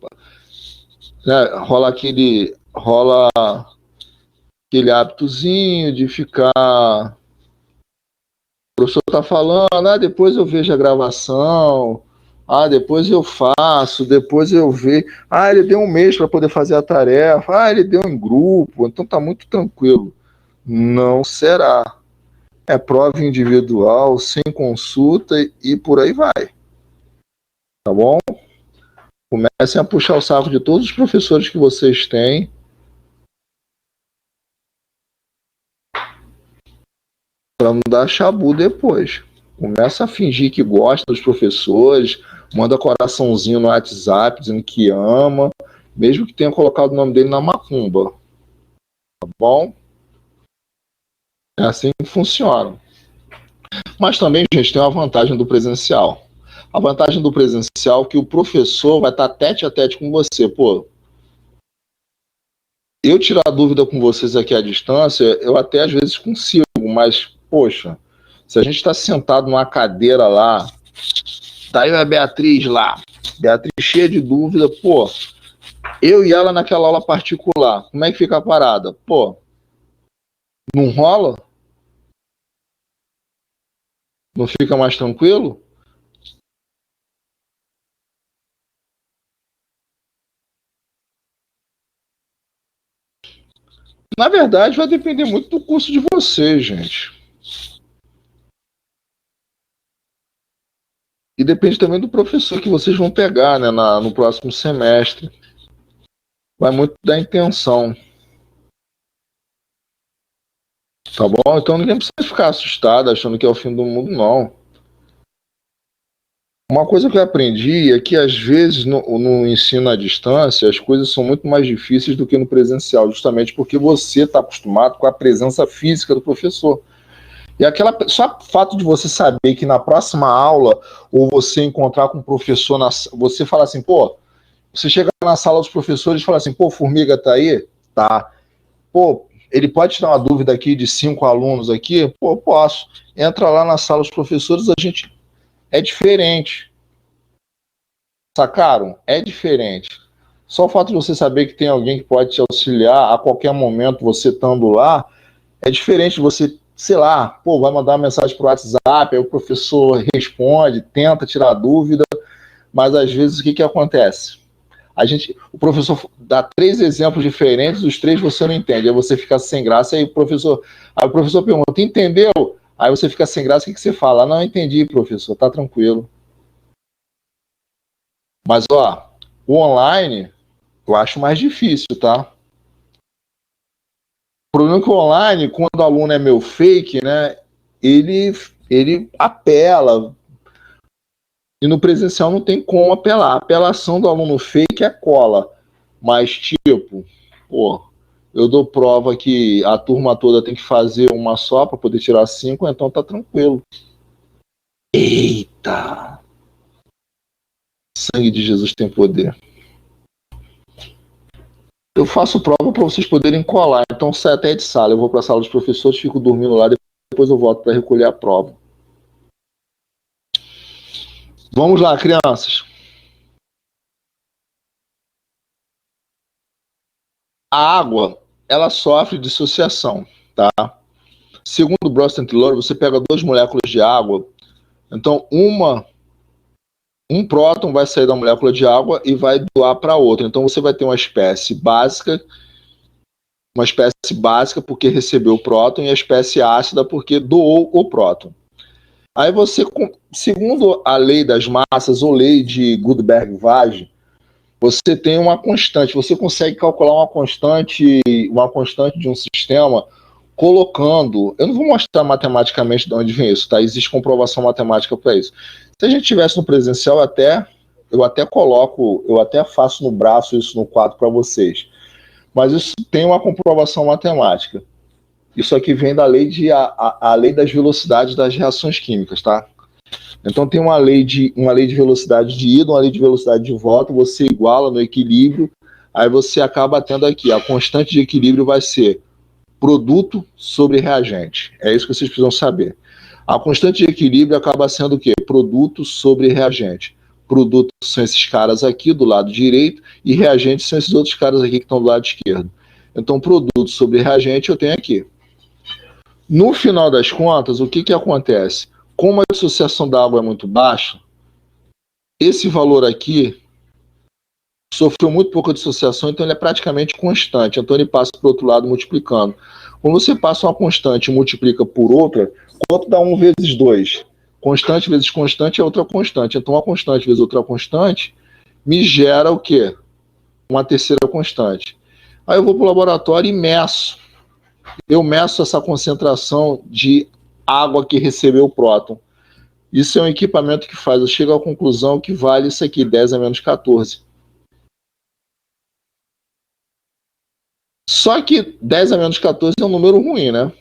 rola aquele hábitozinho de ficar. O professor está falando, depois eu vejo a gravação, depois eu faço, depois eu vejo. Ele deu um mês para poder fazer a tarefa, ele deu em grupo, então tá muito tranquilo. Não será. É prova individual, sem consulta e por aí vai. Tá bom? Comecem a puxar o saco de todos os professores que vocês têm. Para não dar chabu depois. Começa a fingir que gosta dos professores, manda coraçãozinho no WhatsApp dizendo que ama, mesmo que tenha colocado o nome dele na macumba. Tá bom? É assim que funciona. Mas também, gente, tem uma vantagem do presencial. A vantagem do presencial é que o professor vai estar tete a tete com você. Pô, eu tirar dúvida com vocês aqui à distância, eu até às vezes consigo, mas, poxa, se a gente está sentado numa cadeira lá, tá aí a Beatriz lá, Beatriz cheia de dúvida, pô, eu e ela naquela aula particular, como é que fica a parada? Pô, não rola? Não fica mais tranquilo? Na verdade, vai depender muito do curso de vocês, gente. E depende também do professor que vocês vão pegar, né, no próximo semestre. Vai muito da intenção. Tá bom? Então ninguém precisa ficar assustado achando que é o fim do mundo, não. Uma coisa que eu aprendi é que às vezes no ensino à distância as coisas são muito mais difíceis do que no presencial, justamente porque você está acostumado com a presença física do professor. E só o fato de você saber que na próxima aula, ou você encontrar com o professor, você fala assim, pô, você chega na sala dos professores e fala assim, pô, Formiga tá aí? Tá. Pô, ele pode tirar uma dúvida aqui de 5 alunos aqui? Pô, posso. Entra lá na sala dos professores, a gente é diferente. Sacaram? É diferente. Só o fato de você saber que tem alguém que pode te auxiliar a qualquer momento, você estando lá, é diferente de você, sei lá, pô, vai mandar uma mensagem pro WhatsApp, aí o professor responde, tenta tirar dúvida, mas às vezes o que acontece? O professor dá 3 exemplos diferentes, os 3 você não entende, aí você fica sem graça, aí o professor pergunta, entendeu? Aí você fica sem graça, o que você fala? Não, entendi, professor, tá tranquilo. Mas, o online, eu acho mais difícil, tá? O problema é que o online, quando o aluno é meu fake, né, ele apela, e no presencial não tem como apelar. A apelação do aluno fake é cola. Mas, tipo, pô, eu dou prova que a turma toda tem que fazer uma só para poder tirar 5, então tá tranquilo. Eita! Sangue de Jesus tem poder. Eu faço prova para vocês poderem colar, então sai até de sala. Eu vou para a sala dos professores, fico dormindo lá, depois eu volto para recolher a prova. Vamos lá, crianças. A água, ela sofre dissociação, tá? Segundo Bronsted e Lowry, você pega 2 moléculas de água, então um próton vai sair da molécula de água e vai doar para outra. Então você vai ter uma espécie básica porque recebeu o próton e a espécie ácida porque doou o próton. Aí você, segundo a lei das massas ou lei de Gutenberg-Wage, você tem uma constante, você consegue calcular uma constante de um sistema colocando, eu não vou mostrar matematicamente de onde vem isso, tá? Existe comprovação matemática para isso. Se a gente tivesse no presencial, eu até faço no braço isso no quadro para vocês. Mas isso tem uma comprovação matemática. Isso aqui vem da lei a lei das velocidades das reações químicas, tá? Então tem uma lei de velocidade de ida, uma lei de velocidade de volta, você iguala no equilíbrio, aí você acaba tendo aqui, a constante de equilíbrio vai ser produto sobre reagente. É isso que vocês precisam saber. A constante de equilíbrio acaba sendo o quê? Produto sobre reagente. Produto são esses caras aqui do lado direito e reagentes são esses outros caras aqui que estão do lado esquerdo. Então, produto sobre reagente eu tenho aqui. No final das contas, o que acontece? Como a dissociação da água é muito baixa, esse valor aqui sofreu muito pouca dissociação, então ele é praticamente constante. Então ele passa para o outro lado multiplicando. Quando você passa uma constante e multiplica por outra, quanto dá 1 vezes 2? Constante vezes constante é outra constante. Então uma constante vezes outra constante me gera o quê? Uma terceira constante. Aí eu vou para o laboratório e meço. Eu meço essa concentração de água que recebeu o próton. Isso é um equipamento que faz, eu chego à conclusão que vale isso aqui, 10 a menos 14. Só que 10 a menos 14 é um número ruim, né?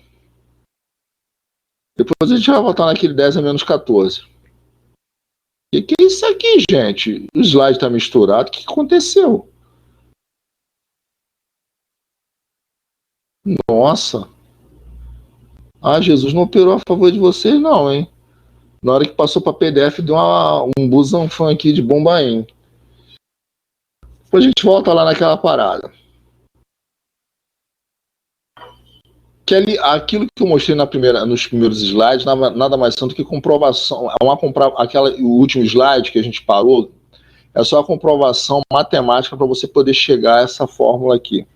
Depois a gente vai voltar naquele 10 a menos 14. O que é isso aqui, gente? O slide está misturado. O que aconteceu? Nossa. Ah, Jesus não operou a favor de vocês, não, hein? Na hora que passou para PDF, deu um busanfã aqui de bombaim. Depois a gente volta lá naquela parada. Aquilo que eu mostrei nos primeiros slides, nada mais são do que comprovação. O último slide que a gente parou é só a comprovação matemática para você poder chegar a essa fórmula aqui.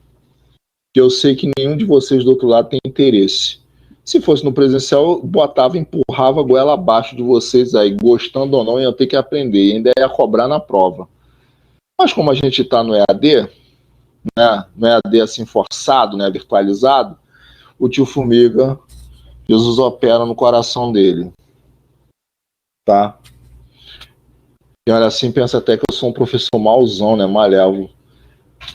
Que eu sei que nenhum de vocês do outro lado tem interesse. Se fosse no presencial, eu botava, empurrava a goela abaixo de vocês aí, gostando ou não, iam ter que aprender, e ainda ia cobrar na prova. Mas como a gente está no EAD, né, no EAD assim forçado, né, virtualizado, o tio Formiga, Jesus opera no coração dele. Tá? E olha assim, pensa até que eu sou um professor mauzão, né, malévolo.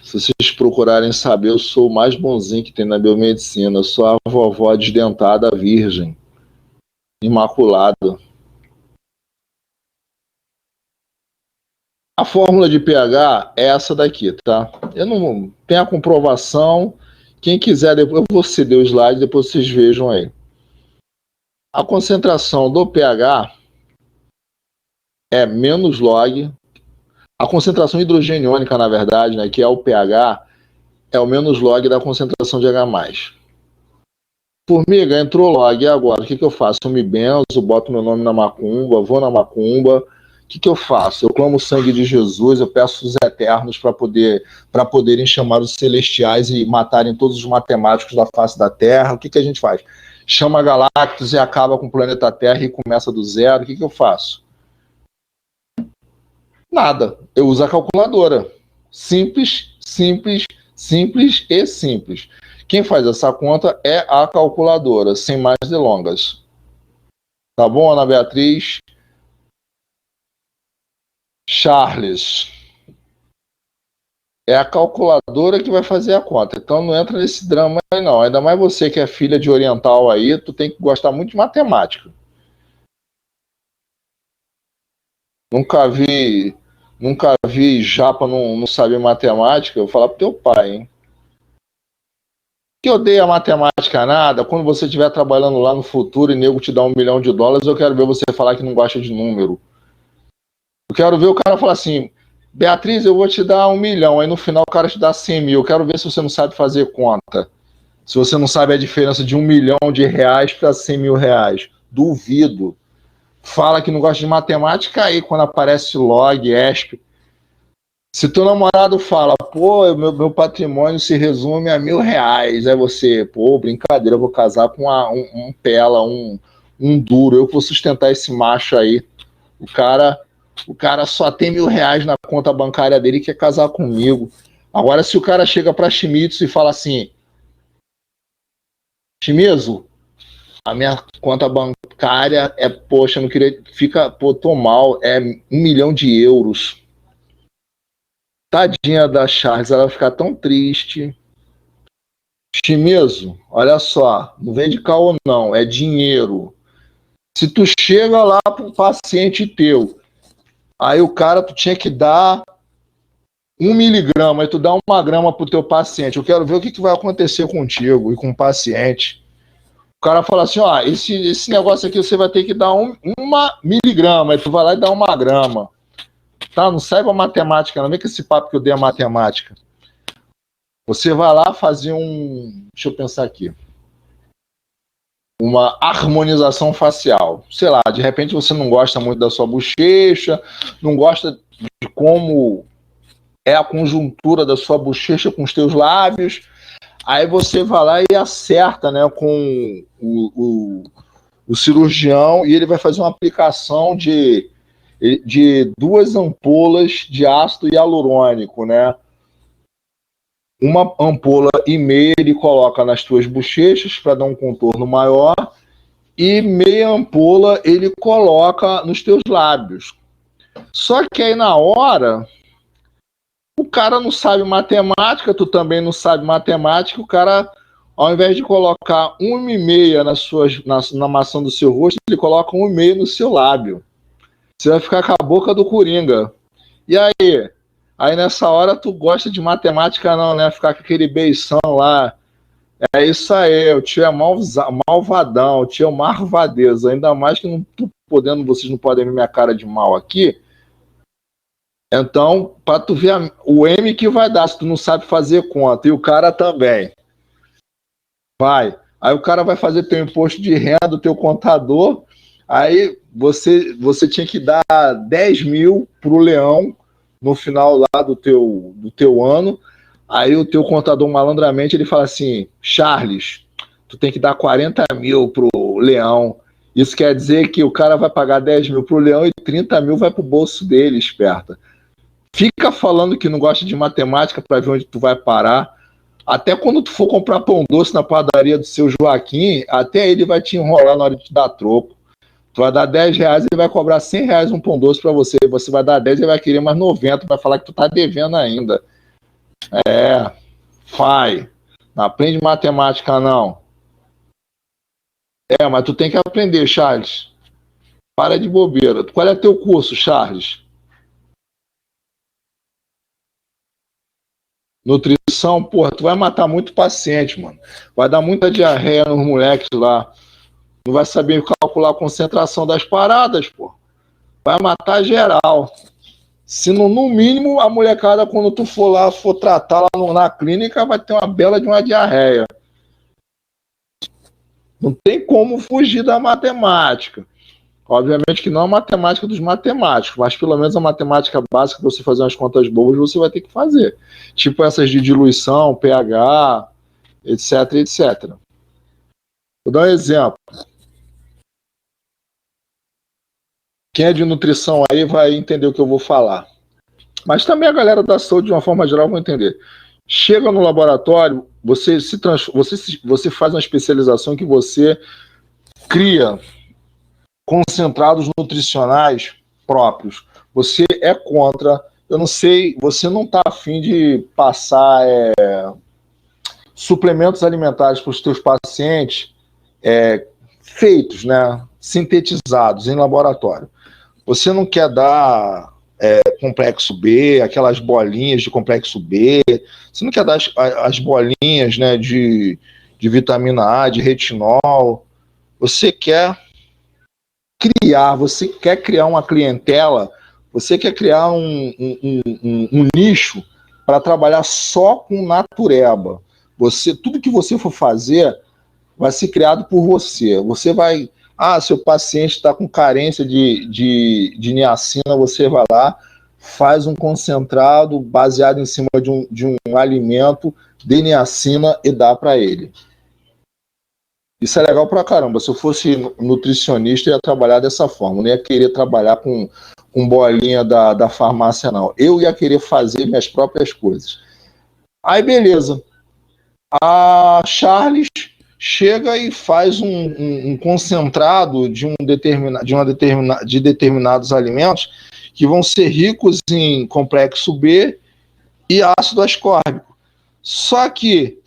Se vocês procurarem saber, eu sou o mais bonzinho que tem na biomedicina. Eu sou a vovó desdentada virgem, imaculada. A fórmula de pH é essa daqui, tá? Eu não tenho a comprovação. Quem quiser, depois eu vou ceder o slide, depois vocês vejam aí. A concentração do pH é menos log. A concentração hidrogeniônica, na verdade, né, que é o pH, é o menos log da concentração de H+. Formiga, entrou log, e agora? O que eu faço? Eu me benzo, boto meu nome na macumba, vou na macumba. O que eu faço? Eu clamo o sangue de Jesus, eu peço os eternos para poderem chamar os celestiais e matarem todos os matemáticos da face da Terra. O que a gente faz? Chama Galactus e acaba com o planeta Terra e começa do zero. O que eu faço? Nada. Eu uso a calculadora. Simples, simples, simples e simples. Quem faz essa conta é a calculadora, sem mais delongas. Tá bom, Ana Beatriz? Charles. É a calculadora que vai fazer a conta. Então não entra nesse drama aí, não. Ainda mais você que é filha de oriental aí, tu tem que gostar muito de matemática. Nunca vi japa não saber matemática. Eu vou falar pro teu pai, hein? Que odeia matemática nada, quando você estiver trabalhando lá no futuro e nego te dá $1 milhão, eu quero ver você falar que não gosta de número. Eu quero ver o cara falar assim, Beatriz, eu vou te dar $1 milhão, aí no final o cara te dá 100 mil, eu quero ver se você não sabe fazer conta. Se você não sabe a diferença de R$ 1 milhão para R$ 100 mil, duvido. Fala que não gosta de matemática, aí quando aparece log, ESP. Se teu namorado fala, pô, meu patrimônio se resume a R$ 1.000, aí você, pô, brincadeira, eu vou casar com um pela, um duro, eu vou sustentar esse macho aí. O cara só tem R$ 1.000 na conta bancária dele e quer casar comigo. Agora, se o cara chega pra Shimizu e fala assim, Shimizu, a minha conta bancária é, poxa, não queria, fica, pô, tô mal, é €1 milhão. Tadinha da Charles, ela vai ficar tão triste. Shimizu, olha só, não vem de caô não, é dinheiro. Se tu chega lá pro paciente teu, aí o cara, tu tinha que dar 1 miligrama, aí tu dá 1 grama pro teu paciente. Eu quero ver o que vai acontecer contigo e com o paciente. O cara fala assim, ó, esse negócio aqui você vai ter que dar 1 miligrama, aí tu vai lá e dá 1 grama. Tá? Não saiba matemática, não vem com esse papo que eu dei a matemática. Você vai lá fazer deixa eu pensar aqui. Uma harmonização facial. Sei lá, de repente você não gosta muito da sua bochecha, não gosta de como é a conjuntura da sua bochecha com os teus lábios. Aí você vai lá e acerta, né, com o cirurgião, e ele vai fazer uma aplicação de 2 ampolas de ácido hialurônico, né? Uma ampola e meia ele coloca nas tuas bochechas para dar um contorno maior, e meia ampola ele coloca nos teus lábios. Só que aí na hora, o cara não sabe matemática, tu também não sabe matemática, o cara, ao invés de colocar 1,5 na maçã do seu rosto, ele coloca 1,5 no seu lábio. Você vai ficar com a boca do Coringa. E aí? Aí nessa hora tu gosta de matemática não, né? Ficar com aquele beição lá. É isso aí, o tio é malvadão, o tio é marvadeza. Ainda mais que não tô podendo, vocês não podem ver minha cara de mal aqui. Então, para tu ver o M que vai dar, se tu não sabe fazer conta, e o cara também. Vai. Aí o cara vai fazer teu imposto de renda, teu contador, aí você tinha que dar 10 mil pro leão no final lá do teu ano, aí o teu contador malandramente ele fala assim, Charles, tu tem que dar 40 mil pro leão. Isso quer dizer que o cara vai pagar 10 mil pro leão e 30 mil vai pro bolso dele, esperta. Fica falando que não gosta de matemática para ver onde tu vai parar. Até quando tu for comprar pão doce na padaria do seu Joaquim, até ele vai te enrolar na hora de te dar troco. Tu vai dar R$ 10, ele vai cobrar R$ 100 um pão doce para você. Você vai dar 10, ele vai querer mais 90, vai falar que tu tá devendo ainda. Vai. Não aprende matemática, não. Mas tu tem que aprender, Charles. Para de bobeira. Qual é teu curso, Charles? Nutrição, porra, tu vai matar muito paciente, mano. Vai dar muita diarreia nos moleques lá. Não vai saber calcular a concentração das paradas, pô. Vai matar geral. Se no mínimo a molecada, quando tu for lá, for tratar lá na clínica, vai ter uma bela de uma diarreia. Não tem como fugir da matemática. Obviamente que não a matemática dos matemáticos, mas pelo menos a matemática básica para você fazer umas contas boas você vai ter que fazer. Tipo essas de diluição, pH, etc, etc. Vou dar um exemplo. Quem é de nutrição aí vai entender o que eu vou falar. Mas também a galera da saúde, de uma forma geral, vai entender. Chega no laboratório, você faz uma especialização que você cria concentrados nutricionais próprios. Você é contra, eu não sei, você não está afim de passar suplementos alimentares para os teus pacientes feitos, né, sintetizados em laboratório. Você não quer dar complexo B, aquelas bolinhas de complexo B, você não quer dar as bolinhas, né, de vitamina A, de retinol, você quer criar uma clientela, você quer criar um nicho para trabalhar só com natureba. Tudo que você for fazer vai ser criado por você. Você vai... seu paciente está com carência de niacina, você vai lá, faz um concentrado baseado em cima de um alimento de niacina e dá para ele. Isso é legal pra caramba. Se eu fosse nutricionista, eu ia trabalhar dessa forma. Eu não ia querer trabalhar com bolinha da farmácia, não. Eu ia querer fazer minhas próprias coisas. Aí, beleza. A Charles chega e faz um concentrado de determinados alimentos que vão ser ricos em complexo B e ácido ascórbico. Só que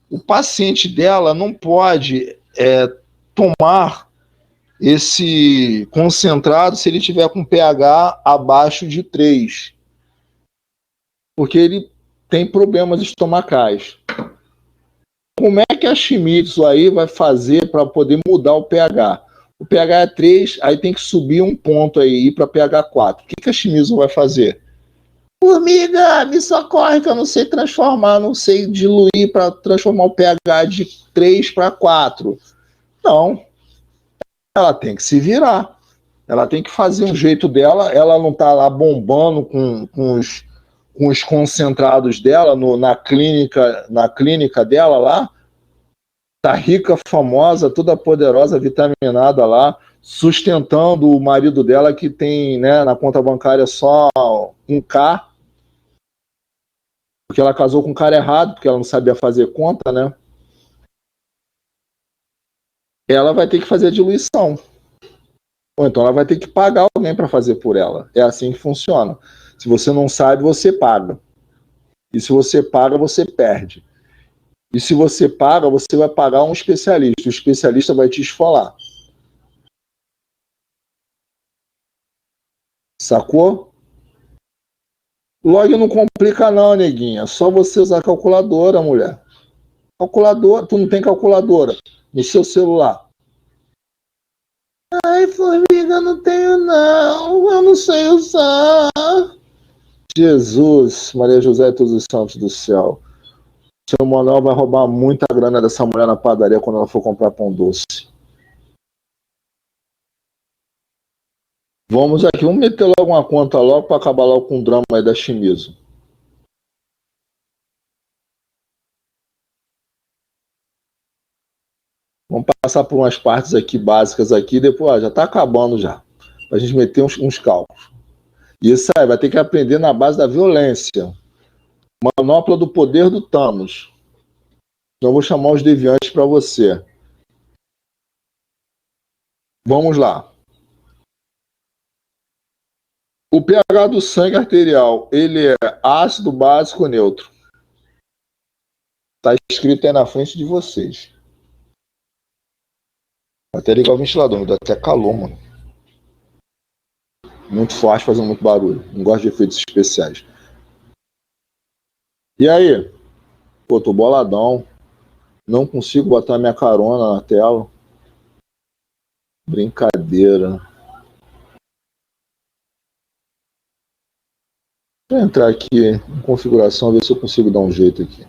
o paciente dela não pode tomar esse concentrado se ele tiver com pH abaixo de 3, porque ele tem problemas estomacais. Como é que a Shimizu aí vai fazer para poder mudar o pH? O pH é 3, aí tem que subir um ponto aí, ir para pH 4. O que a Shimizu vai fazer? Formiga, me socorre que eu não sei transformar, não sei diluir para transformar o pH de 3 para 4. Não, ela tem que se virar. Ela tem que fazer um jeito dela, ela não está lá bombando com os concentrados dela na clínica dela lá, tá rica, famosa, toda poderosa, vitaminada lá, sustentando o marido dela que tem, né, na conta bancária só um K, porque ela casou com um cara errado, porque ela não sabia fazer conta, né? Ela vai ter que fazer a diluição. Ou então ela vai ter que pagar alguém para fazer por ela. É assim que funciona. Se você não sabe, você paga. E se você paga, você perde. E se você paga, você vai pagar um especialista. O especialista vai te esfolar. Sacou? Log não complica não, neguinha. É só você usar a calculadora, mulher. Calculadora, tu não tem calculadora no seu celular. Ai, formiga, não tenho não. Eu não sei usar. Jesus, Maria José e todos os santos do céu. O seu Manuel vai roubar muita grana dessa mulher na padaria quando ela for comprar pão doce. Vamos aqui, vamos meter logo uma conta logo para acabar logo com o drama aí da Shimizu. Vamos passar por umas partes aqui básicas aqui, depois já está acabando já. Para a gente meter uns cálculos. Isso aí, vai ter que aprender na base da violência. Manopla do poder do Thanos. Então eu vou chamar os deviantes para você. Vamos lá. O pH do sangue arterial, ele é ácido, básico ou neutro? Está escrito aí na frente de vocês. Vou até ligar o ventilador, dá até calor, mano. Muito forte, fazendo muito barulho. Não gosto de efeitos especiais. E aí? Pô, tô boladão. Não consigo botar minha carona na tela. Brincadeira. Vou entrar aqui em configuração, ver se eu consigo dar um jeito aqui.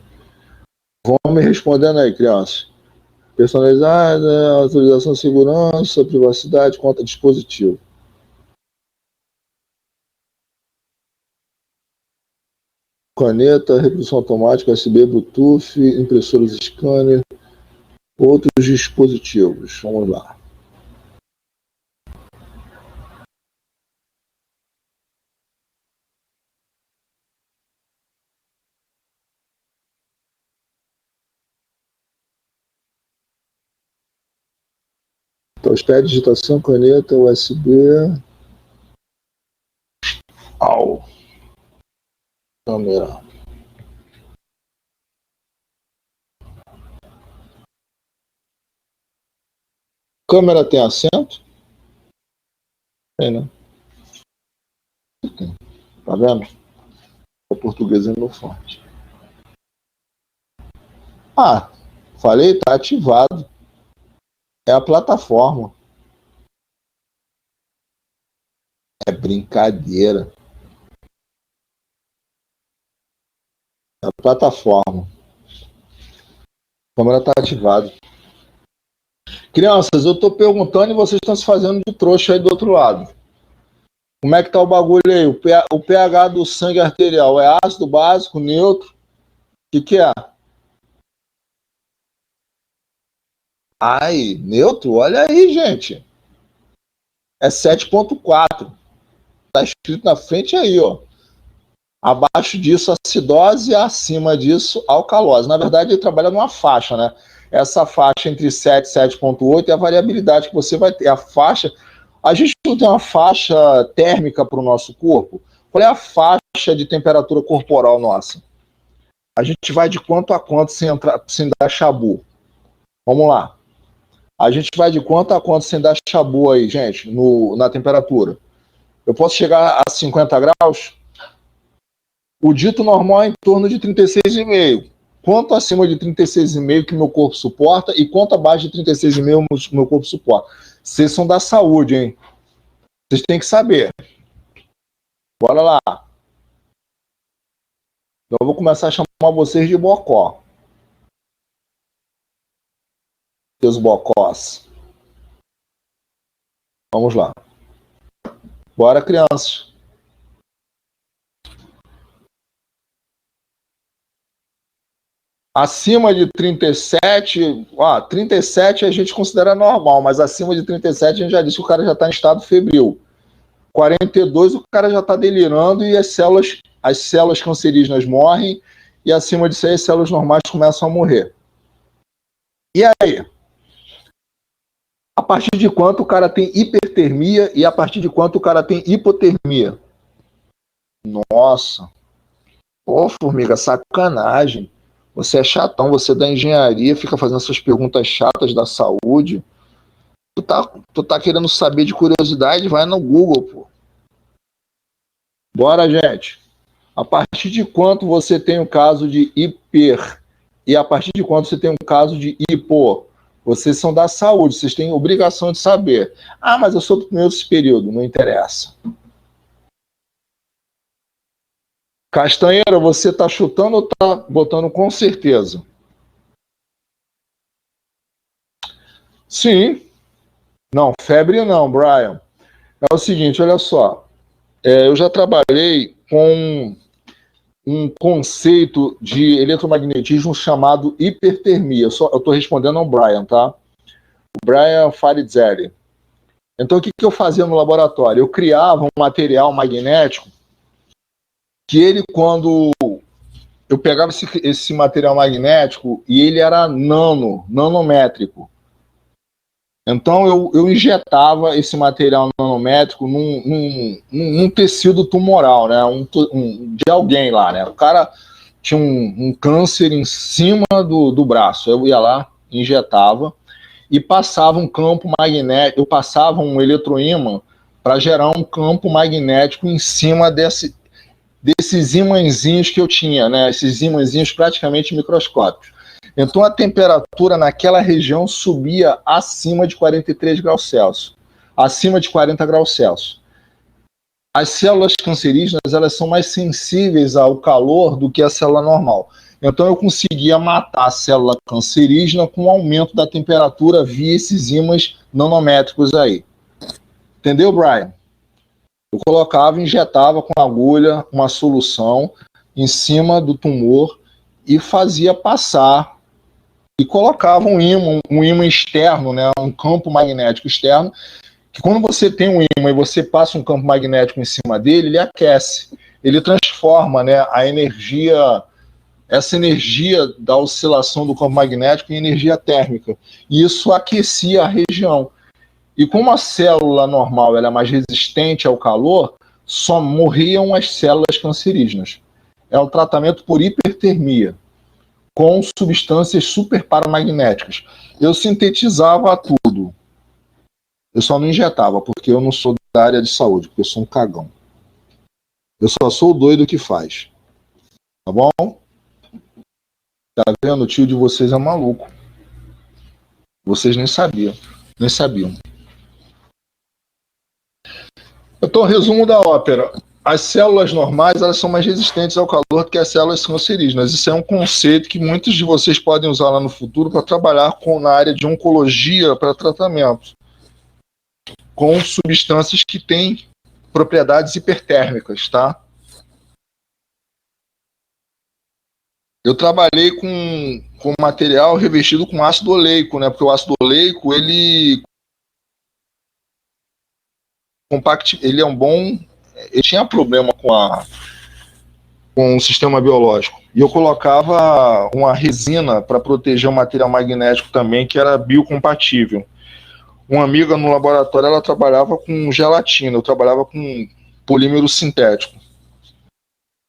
Vão me respondendo aí, crianças. Personalizada, autorização de segurança, privacidade, conta dispositivo. Caneta, reprodução automática, USB, Bluetooth, impressoras scanner, outros dispositivos. Vamos lá. Touchpad, digitação, caneta, USB. Au. Câmera. Câmera tem assento? Tem, né? Tem. Tá vendo? O português é meu forte. Ah, falei, tá ativado. É a plataforma. É brincadeira. É a plataforma. A câmera está ativada. Crianças, eu estou perguntando e vocês estão se fazendo de trouxa aí do outro lado. Como é que tá o bagulho aí? O pH do sangue arterial é ácido, básico, neutro? O que é? Ai, neutro? Olha aí, gente. É 7,4. Tá escrito na frente aí, ó. Abaixo disso, acidose, acima disso, alcalose. Na verdade, ele trabalha numa faixa, né? Essa faixa entre 7 e 7,8 é a variabilidade que você vai ter. A faixa. A gente não tem uma faixa térmica para o nosso corpo? Qual é a faixa de temperatura corporal nossa? A gente vai de quanto a quanto sem dar chabu? Vamos lá. A gente vai de quanto a quanto sem dar chabu aí, gente, na temperatura? Eu posso chegar a 50 graus? O dito normal é em torno de 36,5. Quanto acima de 36,5 que meu corpo suporta e quanto abaixo de 36,5 meu corpo suporta? Vocês são da saúde, hein? Vocês têm que saber. Bora lá. Então eu vou começar a chamar vocês de bocó. Seus bocós. Vamos lá. Bora, crianças. Acima de 37, 37 a gente considera normal, mas acima de 37 a gente já disse que o cara já está em estado febril. 42 o cara já está delirando e as células cancerígenas morrem e acima disso aí as células normais começam a morrer. E aí? A partir de quanto o cara tem hipertermia e a partir de quanto o cara tem hipotermia? Nossa. Pô, formiga, sacanagem. Você é chatão, você é da engenharia, fica fazendo essas perguntas chatas da saúde. Tu tá querendo saber de curiosidade? Vai no Google, pô. Bora, gente. A partir de quanto você tem um caso de hiper e a partir de quanto você tem um caso de hipo? Vocês são da saúde, vocês têm obrigação de saber. Ah, mas eu sou do primeiro período, não interessa. Castanheira, você tá chutando ou tá botando com certeza? Sim. Não, febre não, Brian. É o seguinte, olha só. Eu já trabalhei com um conceito de eletromagnetismo chamado hipertermia. Eu estou respondendo ao Brian, tá? O Brian Farizelli. Então, o que eu fazia no laboratório? Eu criava um material magnético que ele, quando eu pegava esse material magnético, e ele era nanométrico. Então, eu injetava esse material nanométrico num tecido tumoral, né? De alguém lá, né? O cara tinha um câncer em cima do braço. Eu ia lá, injetava e passava um campo magnético, eu passava um eletroímã para gerar um campo magnético em cima desses imãzinhos que eu tinha, né? Esses imãzinhos praticamente microscópicos. Então a temperatura naquela região subia acima de 43 graus Celsius, acima de 40 graus Celsius. As células cancerígenas, elas são mais sensíveis ao calor do que a célula normal. Então eu conseguia matar a célula cancerígena com o aumento da temperatura via esses ímãs nanométricos aí. Entendeu, Brian? Eu colocava, injetava com agulha uma solução em cima do tumor e fazia passar e colocava um ímã externo, né, um campo magnético externo, que quando você tem um ímã e você passa um campo magnético em cima dele, ele aquece, ele transforma, né, essa energia da oscilação do campo magnético em energia térmica. E isso aquecia a região. E como a célula normal ela é mais resistente ao calor, só morriam as células cancerígenas. É o tratamento por hipertermia, com substâncias super paramagnéticas. Eu sintetizava tudo. Eu só não injetava, porque eu não sou da área de saúde, porque eu sou um cagão. Eu só sou o doido que faz. Tá bom? Tá vendo? O tio de vocês é maluco. Vocês nem sabiam. Então, resumo da ópera. as células normais, elas são mais resistentes ao calor do que as células cancerígenas. Isso é um conceito que muitos de vocês podem usar lá no futuro para trabalhar na área de oncologia para tratamento com substâncias que têm propriedades hipertérmicas, tá? Eu trabalhei com material revestido com ácido oleico, né? Porque o ácido oleico, ele é um bom... Ele tinha problema com o sistema biológico. E eu colocava uma resina para proteger o material magnético também, que era biocompatível. Uma amiga no laboratório, ela trabalhava com gelatina, eu trabalhava com polímero sintético.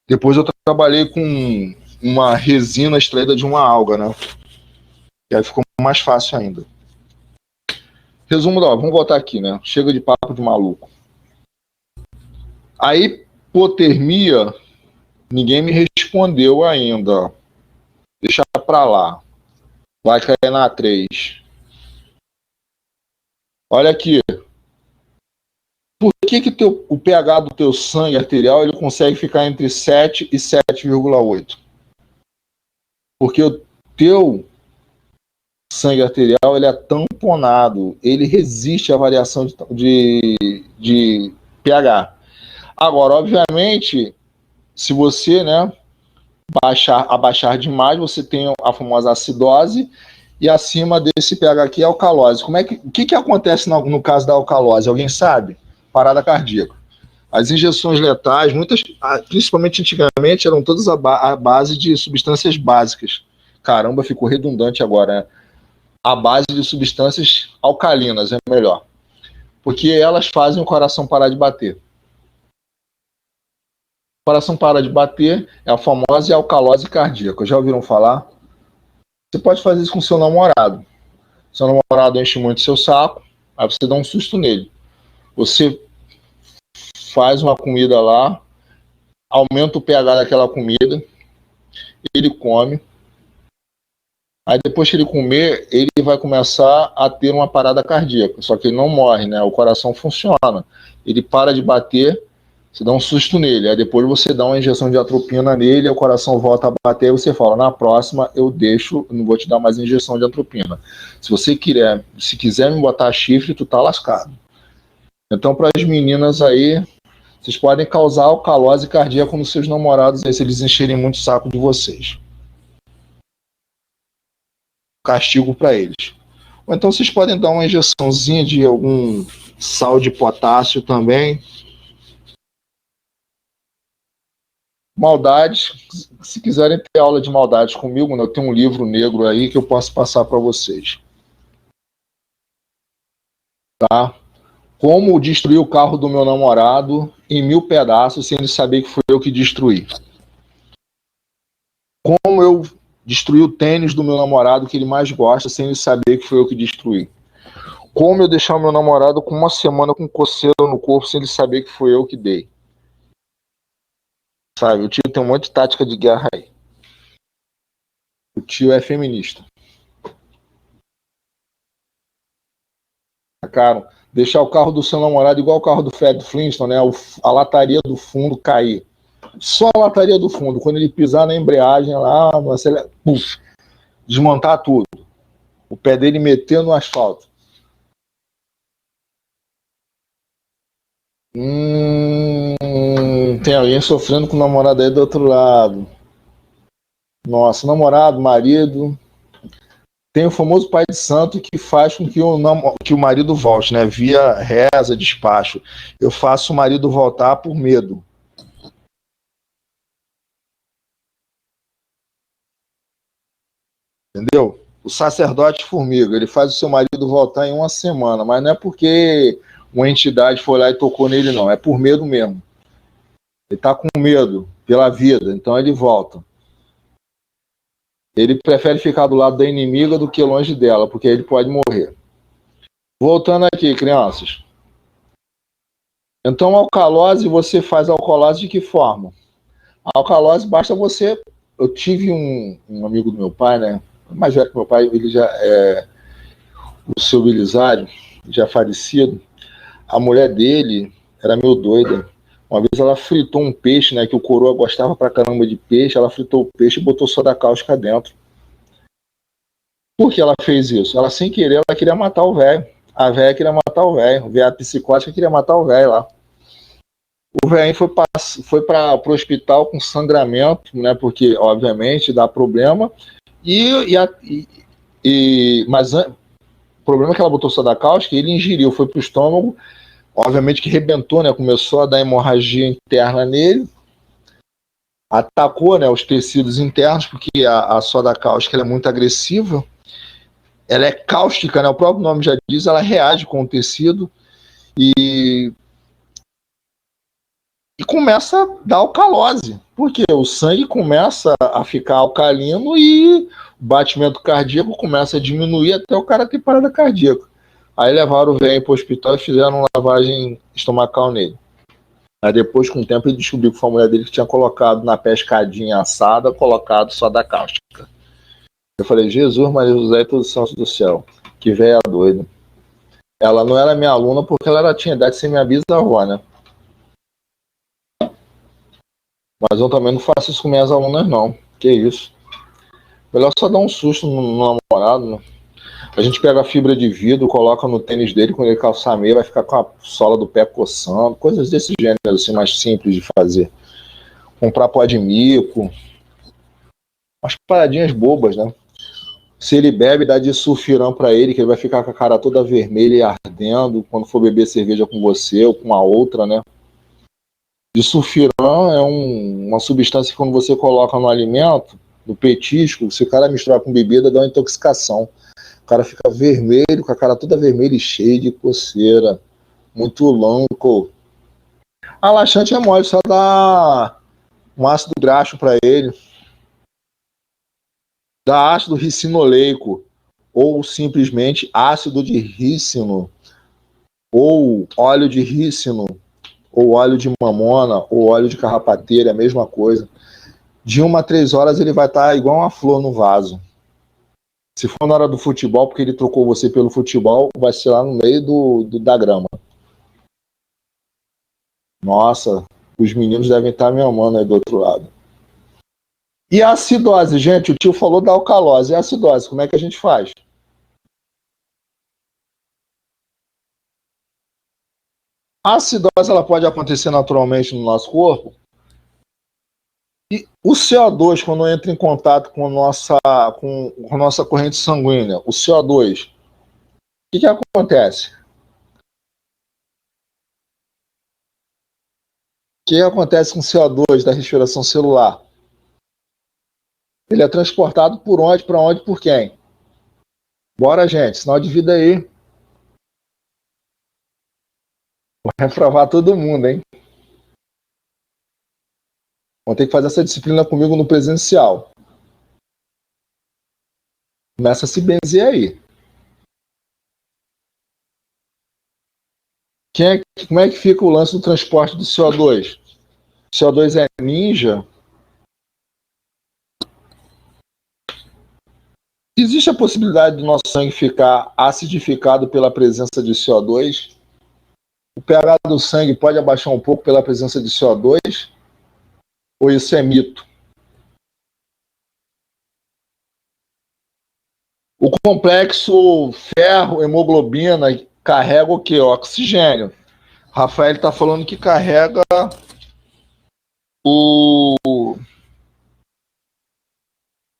Depois eu trabalhei com uma resina extraída de uma alga, né? E aí ficou mais fácil ainda. Resumo, vamos voltar aqui, né? Chega de papo de maluco. A hipotermia, ninguém me respondeu ainda. Deixa pra lá. Vai cair na 3. Olha aqui. Por que o pH do teu sangue arterial ele consegue ficar entre 7 e 7,8? Porque o teu sangue arterial ele é tamponado, ele resiste à variação de pH. Agora, obviamente, se você, né, abaixar demais, você tem a famosa acidose, e acima desse pH aqui é a alcalose. O que acontece no caso da alcalose? Alguém sabe? Parada cardíaca. As injeções letais, muitas, principalmente antigamente, eram todas a base de substâncias básicas. Caramba, ficou redundante agora, né? A base de substâncias alcalinas é melhor. Porque elas fazem o coração parar de bater. O coração para de bater é a famosa alcalose cardíaca. Já ouviram falar? Você pode fazer isso com seu namorado. Seu namorado enche muito seu saco, aí você dá um susto nele. Você faz uma comida lá, aumenta o pH daquela comida, ele come. Aí depois que ele comer, ele vai começar a ter uma parada cardíaca. Só que ele não morre, né? O coração funciona. Ele para de bater, você dá um susto nele. Aí depois você dá uma injeção de atropina nele, o coração volta a bater, e você fala, na próxima eu deixo, não vou te dar mais injeção de atropina. Se quiser me botar chifre, tu tá lascado. Então, para as meninas aí, vocês podem causar alcalose cardíaca nos seus namorados aí, se eles encherem muito o saco de vocês. Castigo para eles. Ou então vocês podem dar uma injeçãozinha de algum sal de potássio também. Maldades, se quiserem ter aula de maldades comigo, né, eu tenho um livro negro aí que eu posso passar para vocês. Tá? Como destruir o carro do meu namorado em 1000 pedaços sem ele saber que foi eu que destruí. Como eu destruí o tênis do meu namorado que ele mais gosta sem ele saber que foi eu que destruí. Como eu deixar o meu namorado com uma semana com coceira no corpo sem ele saber que foi eu que dei. Sabe, o tio tem um monte de tática de guerra aí. O tio é feminista. Cara, deixar o carro do seu namorado igual o carro do Fred Flintstone, né? A lataria do fundo cair. Só a lataria do fundo. Quando ele pisar na embreagem lá, desmontar tudo. O pé dele meter no asfalto. Tem alguém sofrendo com o namorado aí do outro lado. Nossa, namorado, marido. Tem o famoso pai de santo que faz com que o marido volte, né? Via reza, despacho. Eu faço o marido voltar por medo. Entendeu? O sacerdote formiga, ele faz o seu marido voltar em uma semana, mas não é porque uma entidade foi lá e tocou nele, não. É por medo mesmo. Ele tá com medo pela vida, então ele volta. Ele prefere ficar do lado da inimiga do que longe dela, porque ele pode morrer. Voltando aqui, crianças. Então, alcalose, você faz alcalose de que forma? A alcalose, basta você... Eu tive um amigo do meu pai, né? Mais velho que meu pai, ele já é... O seu Belisário, já falecido. A mulher dele era meio doida. Uma vez ela fritou um peixe, né? Que o coroa gostava pra caramba de peixe. Ela fritou o peixe e botou soda cáustica dentro. Por que ela fez isso? Ela, sem querer, ela queria matar o velho. A velha queria matar o velho. A psicótica queria matar o velho lá. O velho foi para o hospital com sangramento, né? Porque, obviamente, dá problema. Mas o problema é que ela botou soda cáustica, ele ingeriu, foi pro estômago, obviamente que rebentou, né? Começou a dar hemorragia interna nele, atacou, né, os tecidos internos, porque a soda cáustica ela é muito agressiva, ela é cáustica, né? O próprio nome já diz, ela reage com o tecido e começa a dar alcalose, porque o sangue começa a ficar alcalino e o batimento cardíaco começa a diminuir até o cara ter parada cardíaca. Aí levaram o velho para o hospital e fizeram uma lavagem estomacal nele. Aí depois, com o tempo, ele descobriu que foi a mulher dele que tinha colocado na pescadinha assada, colocado soda cáustica. Eu falei, Jesus, Maria José e todos os santos do céu. Que velha doida. Ela não era minha aluna porque ela tinha idade de ser minha bisavó, né? Mas eu também não faço isso com minhas alunas, não. Que isso. Melhor só dar um susto no namorado, né? A gente pega a fibra de vidro, coloca no tênis dele, quando ele calçar meio, vai ficar com a sola do pé coçando. Coisas desse gênero, assim, mais simples de fazer. Comprar pó de mico. Umas paradinhas bobas, né? Se ele bebe, dá de sulfirão pra ele, que ele vai ficar com a cara toda vermelha e ardendo quando for beber cerveja com você ou com a outra, né? Disulfiram é uma substância que quando você coloca no alimento, no petisco, se o cara misturar com bebida, dá uma intoxicação. O cara fica vermelho, com a cara toda vermelha e cheia de coceira. Muito louco. A laxante é mole, só dá um ácido graxo para ele. Dá ácido ricinoleico, ou simplesmente ácido de rícino, ou óleo de rícino, ou óleo de mamona, ou óleo de carrapateira, é a mesma coisa. De 1 a 3 horas ele vai estar igual uma flor no vaso. Se for na hora do futebol, porque ele trocou você pelo futebol, vai ser lá no meio da grama. Nossa, os meninos devem estar me amando aí do outro lado. E a acidose, gente, o tio falou da alcalose. E a acidose, como é que a gente faz? A acidose ela pode acontecer naturalmente no nosso corpo. E o CO2, quando entra em contato com a nossa corrente sanguínea, o CO2, o que acontece? O que acontece com o CO2 da respiração celular? Ele é transportado por onde, para onde, por quem? Bora, gente, sinal de vida aí. Vou reprovar todo mundo, hein? Vão ter que fazer essa disciplina comigo no presencial. Começa a se benzer aí. Como é que fica o lance do transporte do CO2? O CO2 é ninja? Existe a possibilidade do nosso sangue ficar acidificado pela presença de CO2? O pH do sangue pode abaixar um pouco pela presença de CO2? Ou isso é mito? O complexo ferro-hemoglobina carrega o quê? Oxigênio. Rafael está falando que carrega o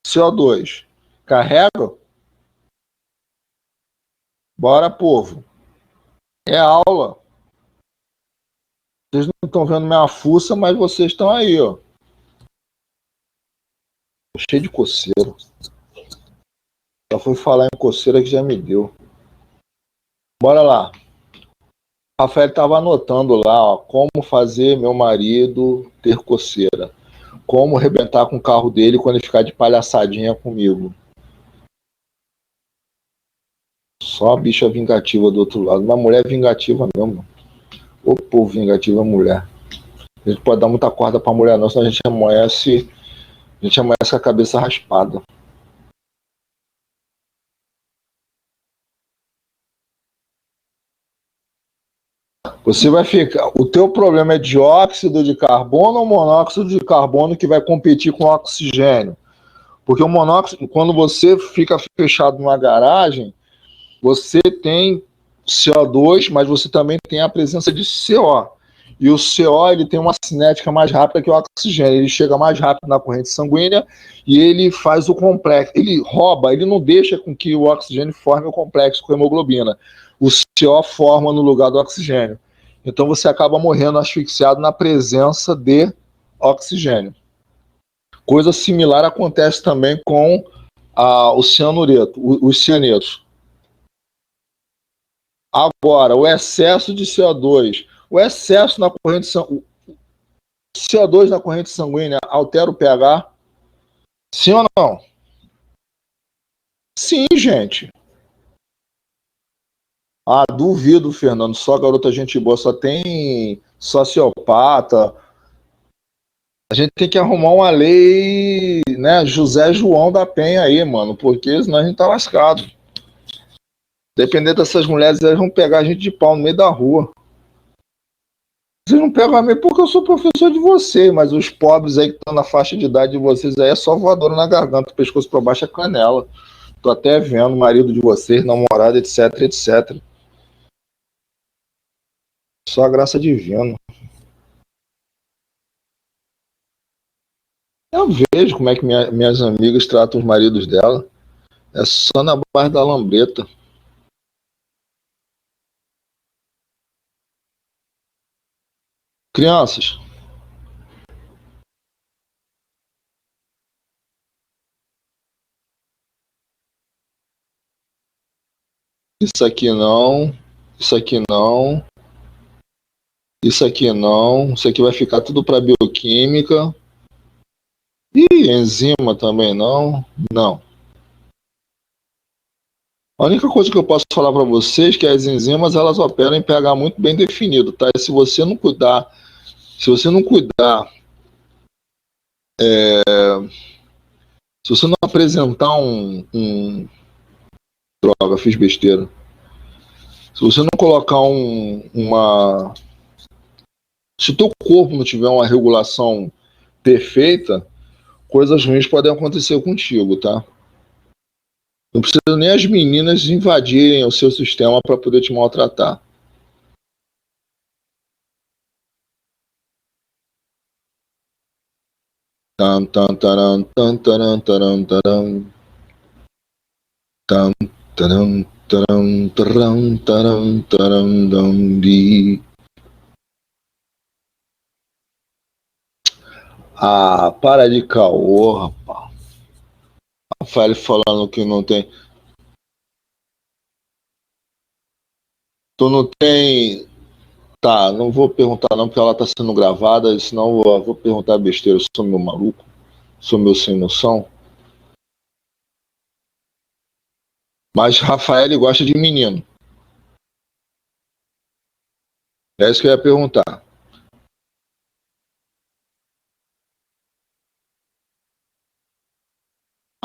CO2. Carrega? Bora, povo. É aula. Vocês não estão vendo minha fuça, mas vocês estão aí, ó. Cheio de coceira. Já fui falar em coceira que já me deu. Bora lá. O Rafael estava anotando lá, ó, como fazer meu marido ter coceira. Como arrebentar com o carro dele quando ele ficar de palhaçadinha comigo. Só a bicha vingativa do outro lado. Uma mulher vingativa mesmo. Ô povo vingativa mulher. A gente pode dar muita corda pra mulher não, senão a gente amanhece com a cabeça raspada. Você vai ficar. O teu problema é dióxido de carbono ou monóxido de carbono que vai competir com o oxigênio? Porque o monóxido, quando você fica fechado numa garagem, você tem CO2, mas você também tem a presença de CO. E o CO ele tem uma cinética mais rápida que o oxigênio. Ele chega mais rápido na corrente sanguínea e ele faz o complexo. Ele rouba, ele não deixa com que o oxigênio forme o complexo com a hemoglobina. O CO forma no lugar do oxigênio. Então você acaba morrendo asfixiado na presença de oxigênio. Coisa similar acontece também com o cianureto, os cianetos. Agora, o excesso de CO2, o excesso na corrente sanguínea, CO2 na corrente sanguínea altera o pH? Sim ou não? Sim, gente. Ah, duvido, Fernando. Só garota gente boa, só tem sociopata. A gente tem que arrumar uma lei, né, José João da Penha aí, mano, porque senão a gente tá lascado. Dependendo dessas mulheres, elas vão pegar a gente de pau no meio da rua. Vocês não pegam a mim porque eu sou professor de vocês, mas os pobres aí que estão na faixa de idade de vocês aí é só voadora na garganta, pescoço pra baixo é canela. Tô até vendo o marido de vocês, namorado, etc, etc. Só a graça divina. Eu vejo como é que minhas amigas tratam os maridos dela. É só na base da lambreta. Crianças, isso aqui não, isso aqui não, isso aqui não, isso aqui vai ficar tudo para bioquímica. E enzima também não, não. A única coisa que eu posso falar para vocês é que as enzimas elas operam em pH muito bem definido, tá? E se você não cuidar, se você não cuidar, se você não apresentar droga, fiz besteira. Se você não colocar se o teu corpo não tiver uma regulação perfeita, coisas ruins podem acontecer contigo, tá? Não precisa nem as meninas invadirem o seu sistema para poder te maltratar. Tan, tan, taran, tan, taran, taran, taran. Tan, taran, taran, taran, taran, taran, dan, di. Ah, para de caô, rapaz. Rafael falando que não tem. Tu não tem. Tá, não vou perguntar não, porque ela tá sendo gravada, senão eu vou perguntar besteira. Eu sou meu maluco, sou meu sem noção. Mas Rafael gosta de menino. É isso que eu ia perguntar.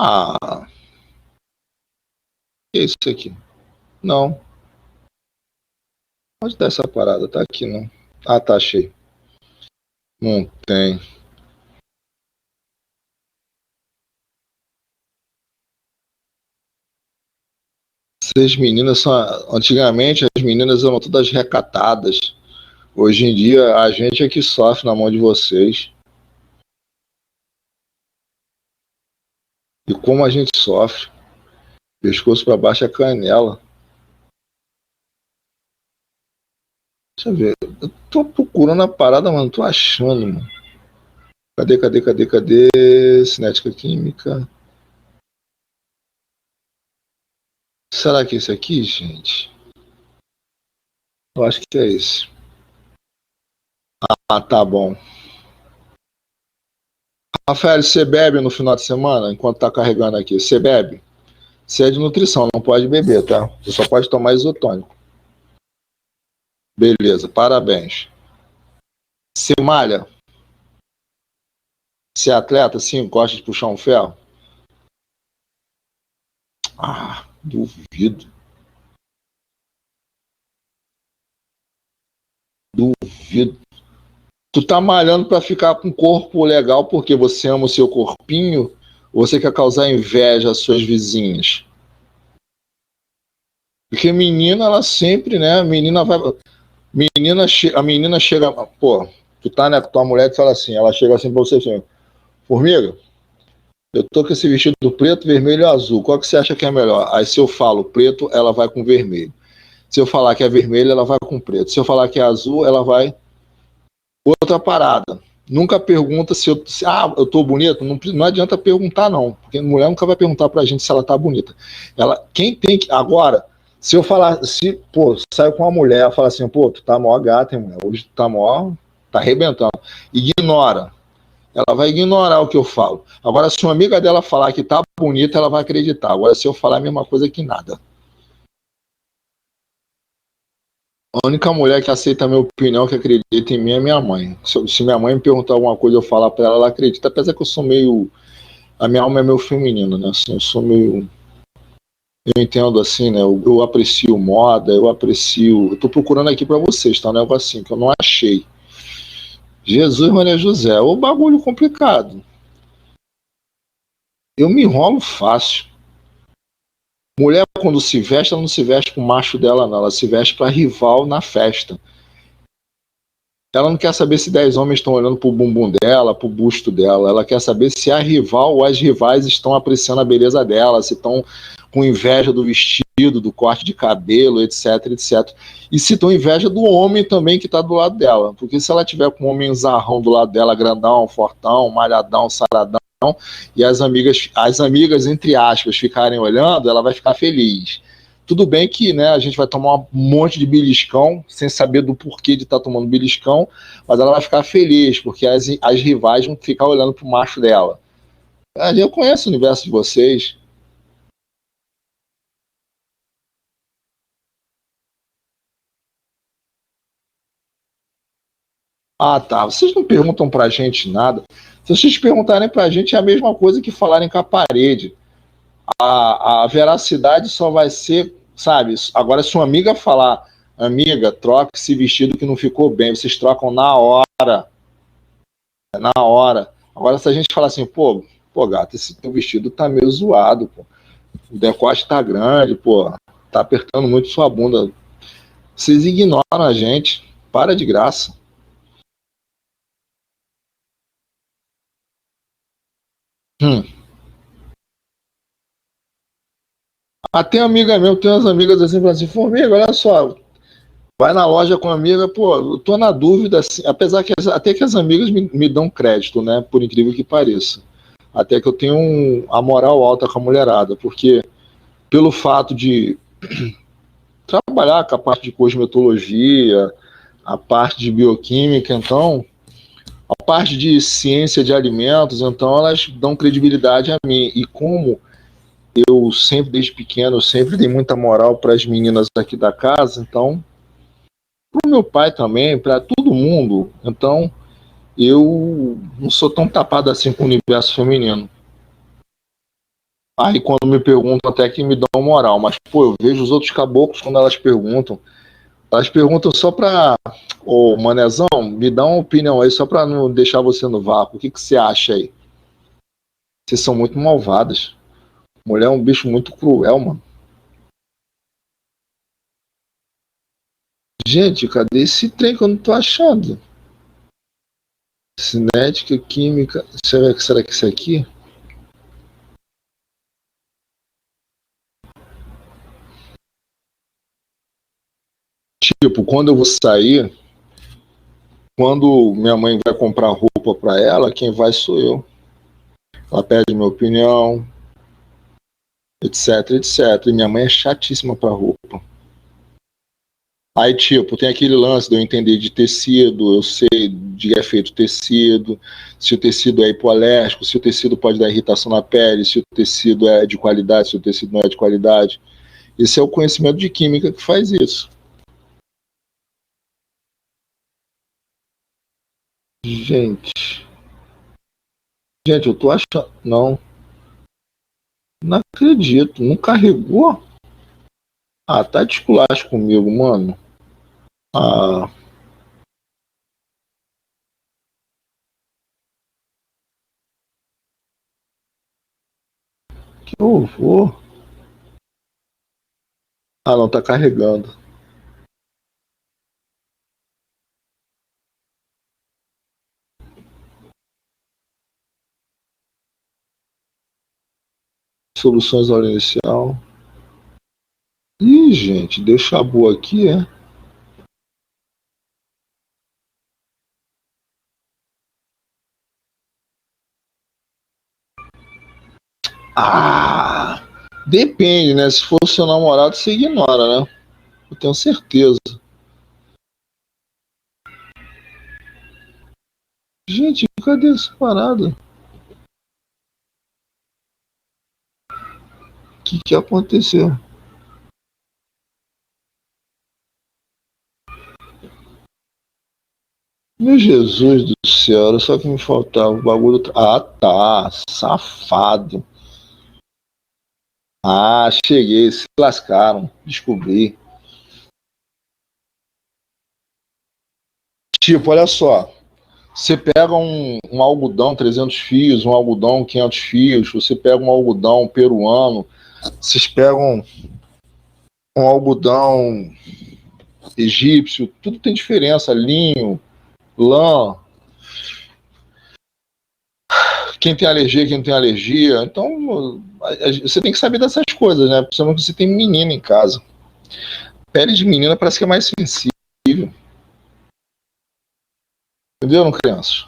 Ah, que é isso aqui? Não, onde tá essa parada? Tá aqui, não. Ah, tá, achei. Não tem. Essas meninas são. Antigamente as meninas eram todas recatadas. Hoje em dia a gente é que sofre na mão de vocês. E como a gente sofre. Pescoço pra baixo é canela. Deixa eu ver. Eu tô procurando a parada, mas não tô achando, mano. Cadê? Cinética química. Será que é esse aqui, gente? Eu acho que é esse. Ah, tá bom. Rafael, você bebe no final de semana, enquanto tá carregando aqui? Você bebe? Você é de nutrição, não pode beber, tá? Você só pode tomar isotônico. Beleza, parabéns. Você malha? Você é atleta? Sim, gosta de puxar um ferro? Ah, duvido. Duvido. Tu tá malhando pra ficar com um corpo legal porque você ama o seu corpinho ou você quer causar inveja às suas vizinhas? Porque menina, ela sempre, né? A menina vai. A menina chega. Pô, tu tá, né, com tua mulher e fala assim, ela chega assim pra você assim, formiga, eu tô com esse vestido preto, vermelho e azul. Qual que você acha que é melhor? Aí se eu falo preto, ela vai com vermelho. Se eu falar que é vermelho, ela vai com preto. Se eu falar que é azul, ela vai outra parada. Nunca pergunta eu tô bonito. Não adianta perguntar, não. Porque mulher nunca vai perguntar pra gente se ela tá bonita. Quem tem que. Agora, se eu falar, pô, saio com uma mulher, fala assim, pô, tu tá mó gata, hein, mulher? Hoje tu tá mó. Tá arrebentando. Ignora. Ela vai ignorar o que eu falo. Agora, se uma amiga dela falar que tá bonita, ela vai acreditar. Agora, se eu falar a mesma coisa que nada. A única mulher que aceita a minha opinião, que acredita em mim, é minha mãe. Se minha mãe me perguntar alguma coisa, eu falar pra ela, ela acredita. Apesar que eu sou meio. A minha alma é meio feminina, né? Assim, eu sou meio. Eu entendo assim, né? Eu aprecio moda, eu aprecio. Eu tô procurando aqui pra vocês, tá? Um negócio assim que eu não achei. Jesus, Maria José, o bagulho complicado. Eu me enrolo fácil. Mulher, quando se veste, ela não se veste pro macho dela, não. Ela se veste pra rival na festa. Ela não quer saber se 10 homens estão olhando pro bumbum dela, pro busto dela. Ela quer saber se a rival ou as rivais estão apreciando a beleza dela, se estão com inveja do vestido, do corte de cabelo, etc, etc. E se estão inveja do homem também que está do lado dela. Porque se ela tiver com um homem zarrão do lado dela, grandão, fortão, malhadão, saradão, e as amigas, entre aspas, ficarem olhando, ela vai ficar feliz. Tudo bem que, né, a gente vai tomar um monte de beliscão, sem saber do porquê de estar tomando beliscão, mas ela vai ficar feliz, porque as rivais vão ficar olhando pro macho dela. Eu conheço o universo de vocês. Ah, tá. Vocês não perguntam pra gente nada. Se vocês perguntarem pra gente, é a mesma coisa que falarem com a parede. A veracidade só vai ser, sabe? Agora, se uma amiga falar, amiga, troca esse vestido que não ficou bem, vocês trocam na hora. Na hora. Agora, se a gente falar assim, pô, gato, esse teu vestido tá meio zoado, pô. O decote tá grande, pô. Tá apertando muito sua bunda. Vocês ignoram a gente. Para de graça. Hum. Até amiga mesmo, tem umas amigas assim, falam assim, Formiga, olha só, vai na loja com a amiga, pô, eu tô na dúvida, assim, apesar que até que as amigas me dão crédito, né, por incrível que pareça. Até que eu tenho a moral alta com a mulherada, porque pelo fato de trabalhar com a parte de cosmetologia, a parte de bioquímica, então, a parte de ciência de alimentos, então elas dão credibilidade a mim. E como eu sempre, desde pequeno, eu sempre dei muita moral para as meninas aqui da casa, então, para o meu pai também, para todo mundo, então, eu não sou tão tapado assim com o universo feminino. Aí quando me perguntam até que me dão moral, mas pô, eu vejo os outros caboclos quando elas perguntam só pra, ô manezão, me dá uma opinião aí só pra não deixar você no vácuo, o que que você acha aí? Vocês são muito malvadas. Mulher é um bicho muito cruel, mano. Gente, cadê esse trem que eu não tô achando? Cinética, química. Será que isso aqui? Tipo, quando eu vou sair, quando minha mãe vai comprar roupa pra ela, quem vai sou eu. Ela pede minha opinião, etc, etc. E minha mãe é chatíssima pra roupa. Aí, tipo, tem aquele lance de eu entender de tecido, eu sei de que é feito tecido, se o tecido é hipoalérgico, se o tecido pode dar irritação na pele, se o tecido é de qualidade, se o tecido não é de qualidade. Esse é o conhecimento de química que faz isso. Gente, gente, eu tô achando. Não, não acredito. Não carregou? Ah, tá de esculacho comigo, mano. Ah, Que horror. Ah, não, tá carregando. Soluções ao inicial. Ih, gente, deu chabu aqui, é? Ah! Depende, né? Se for seu namorado, você ignora, né? Eu tenho certeza. Gente, cadê essa parada? O que aconteceu? Meu Jesus do céu, era só que me faltava o bagulho. Ah, tá. Safado. Ah, cheguei. Se lascaram. Descobri. Tipo, olha só. Você pega um algodão 300 fios, um algodão 500 fios, você pega um algodão peruano, vocês pegam um algodão egípcio, tudo tem diferença, linho, lã, quem tem alergia, quem não tem alergia. Então, você tem que saber dessas coisas, né? Principalmente que você tem menina em casa. Pele de menina parece que é mais sensível. Entendeu, não, crianças?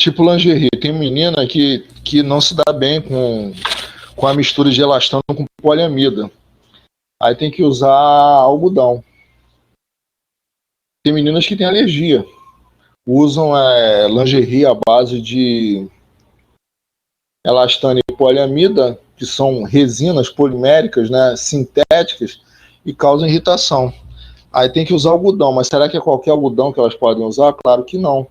Tipo lingerie. Tem menina que não se dá bem com a mistura de elastano com poliamida. Aí tem que usar algodão. Tem meninas que têm alergia. Usam lingerie à base de elastano e poliamida, que são resinas poliméricas, né, sintéticas, e causam irritação. Aí tem que usar algodão, mas será que é qualquer algodão que elas podem usar? Claro que não.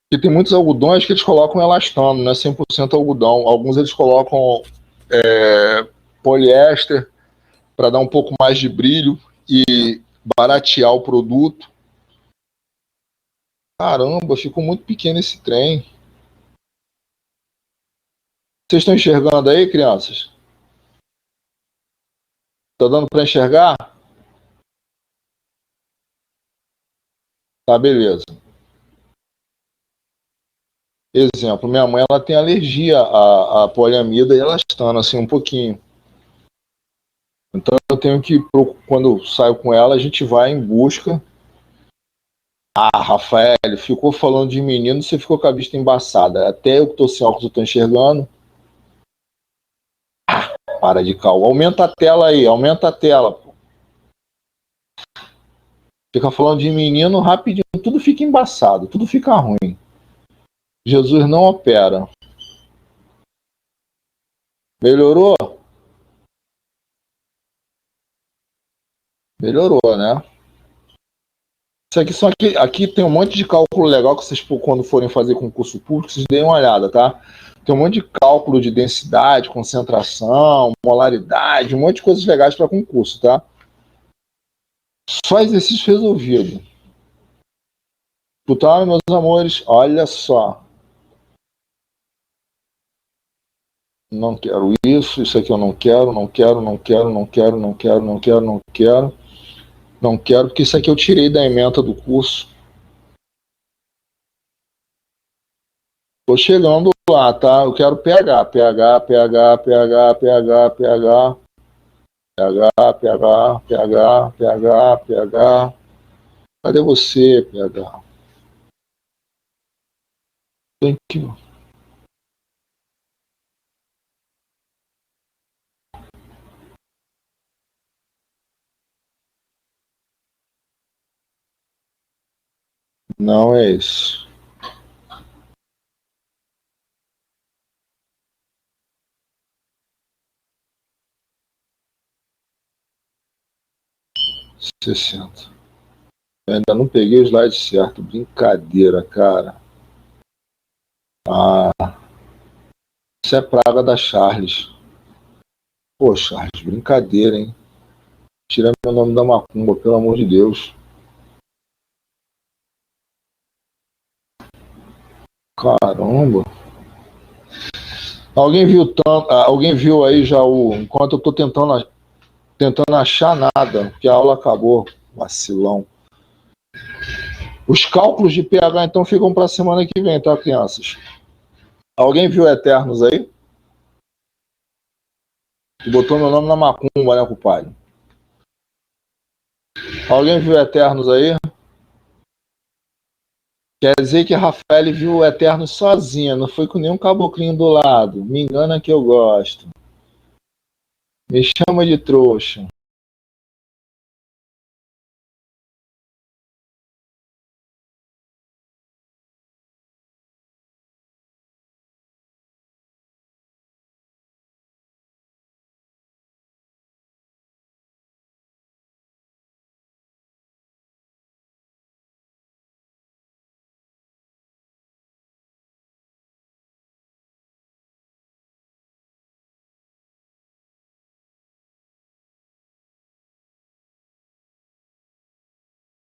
Porque tem muitos algodões que eles colocam elastano, não é 100% algodão. Alguns eles colocam poliéster para dar um pouco mais de brilho e baratear o produto. Caramba, ficou muito pequeno esse trem. Vocês estão enxergando aí, crianças? Tá dando para enxergar? Tá, beleza. Exemplo, minha mãe ela tem alergia à poliamida e elastano, assim, um pouquinho. Então eu tenho que, quando eu saio com ela, a gente vai em busca. Ah, Rafael, ficou falando de menino, você ficou com a vista embaçada. Até eu que tô sem óculos, eu tô enxergando. Para de cal. Aumenta a tela aí, aumenta a tela. Fica falando de menino rapidinho, tudo fica embaçado, tudo fica ruim. Jesus não opera. Melhorou? Melhorou, né? Isso aqui são aqui tem um monte de cálculo legal que vocês, quando forem fazer concurso público, vocês deem uma olhada, tá? Tem um monte de cálculo de densidade, concentração, molaridade, um monte de coisas legais para concurso, tá? Só exercício resolvido. Escutaram, meus amores? Olha só. Não quero isso aqui eu não quero, não quero, não quero, não quero, não quero, não quero, não quero, não quero, porque isso aqui eu tirei da ementa do curso. Tô chegando lá, tá? Eu quero PH, PH, PH, PH, PH, PH, PH, PH, PH, PH, PH. Cadê você, PH? Tem que. Não é isso. Sessenta. Eu ainda não peguei o slide certo. Brincadeira, cara. Ah, isso é praga da Charles. Pô, Charles, brincadeira, hein? Tira meu nome da macumba, pelo amor de Deus. Caramba. Alguém viu aí já o. Enquanto eu tô tentando achar nada, porque a aula acabou. Vacilão. Os cálculos de pH então ficam para a semana que vem, tá, crianças? Alguém viu Eternos aí? Tu botou meu nome na macumba, né, compadre? Alguém viu Eternos aí? Quer dizer que a Rafael viu o Eternos sozinha, não foi com nenhum caboclinho do lado. Me engana que eu gosto. Me chama de trouxa.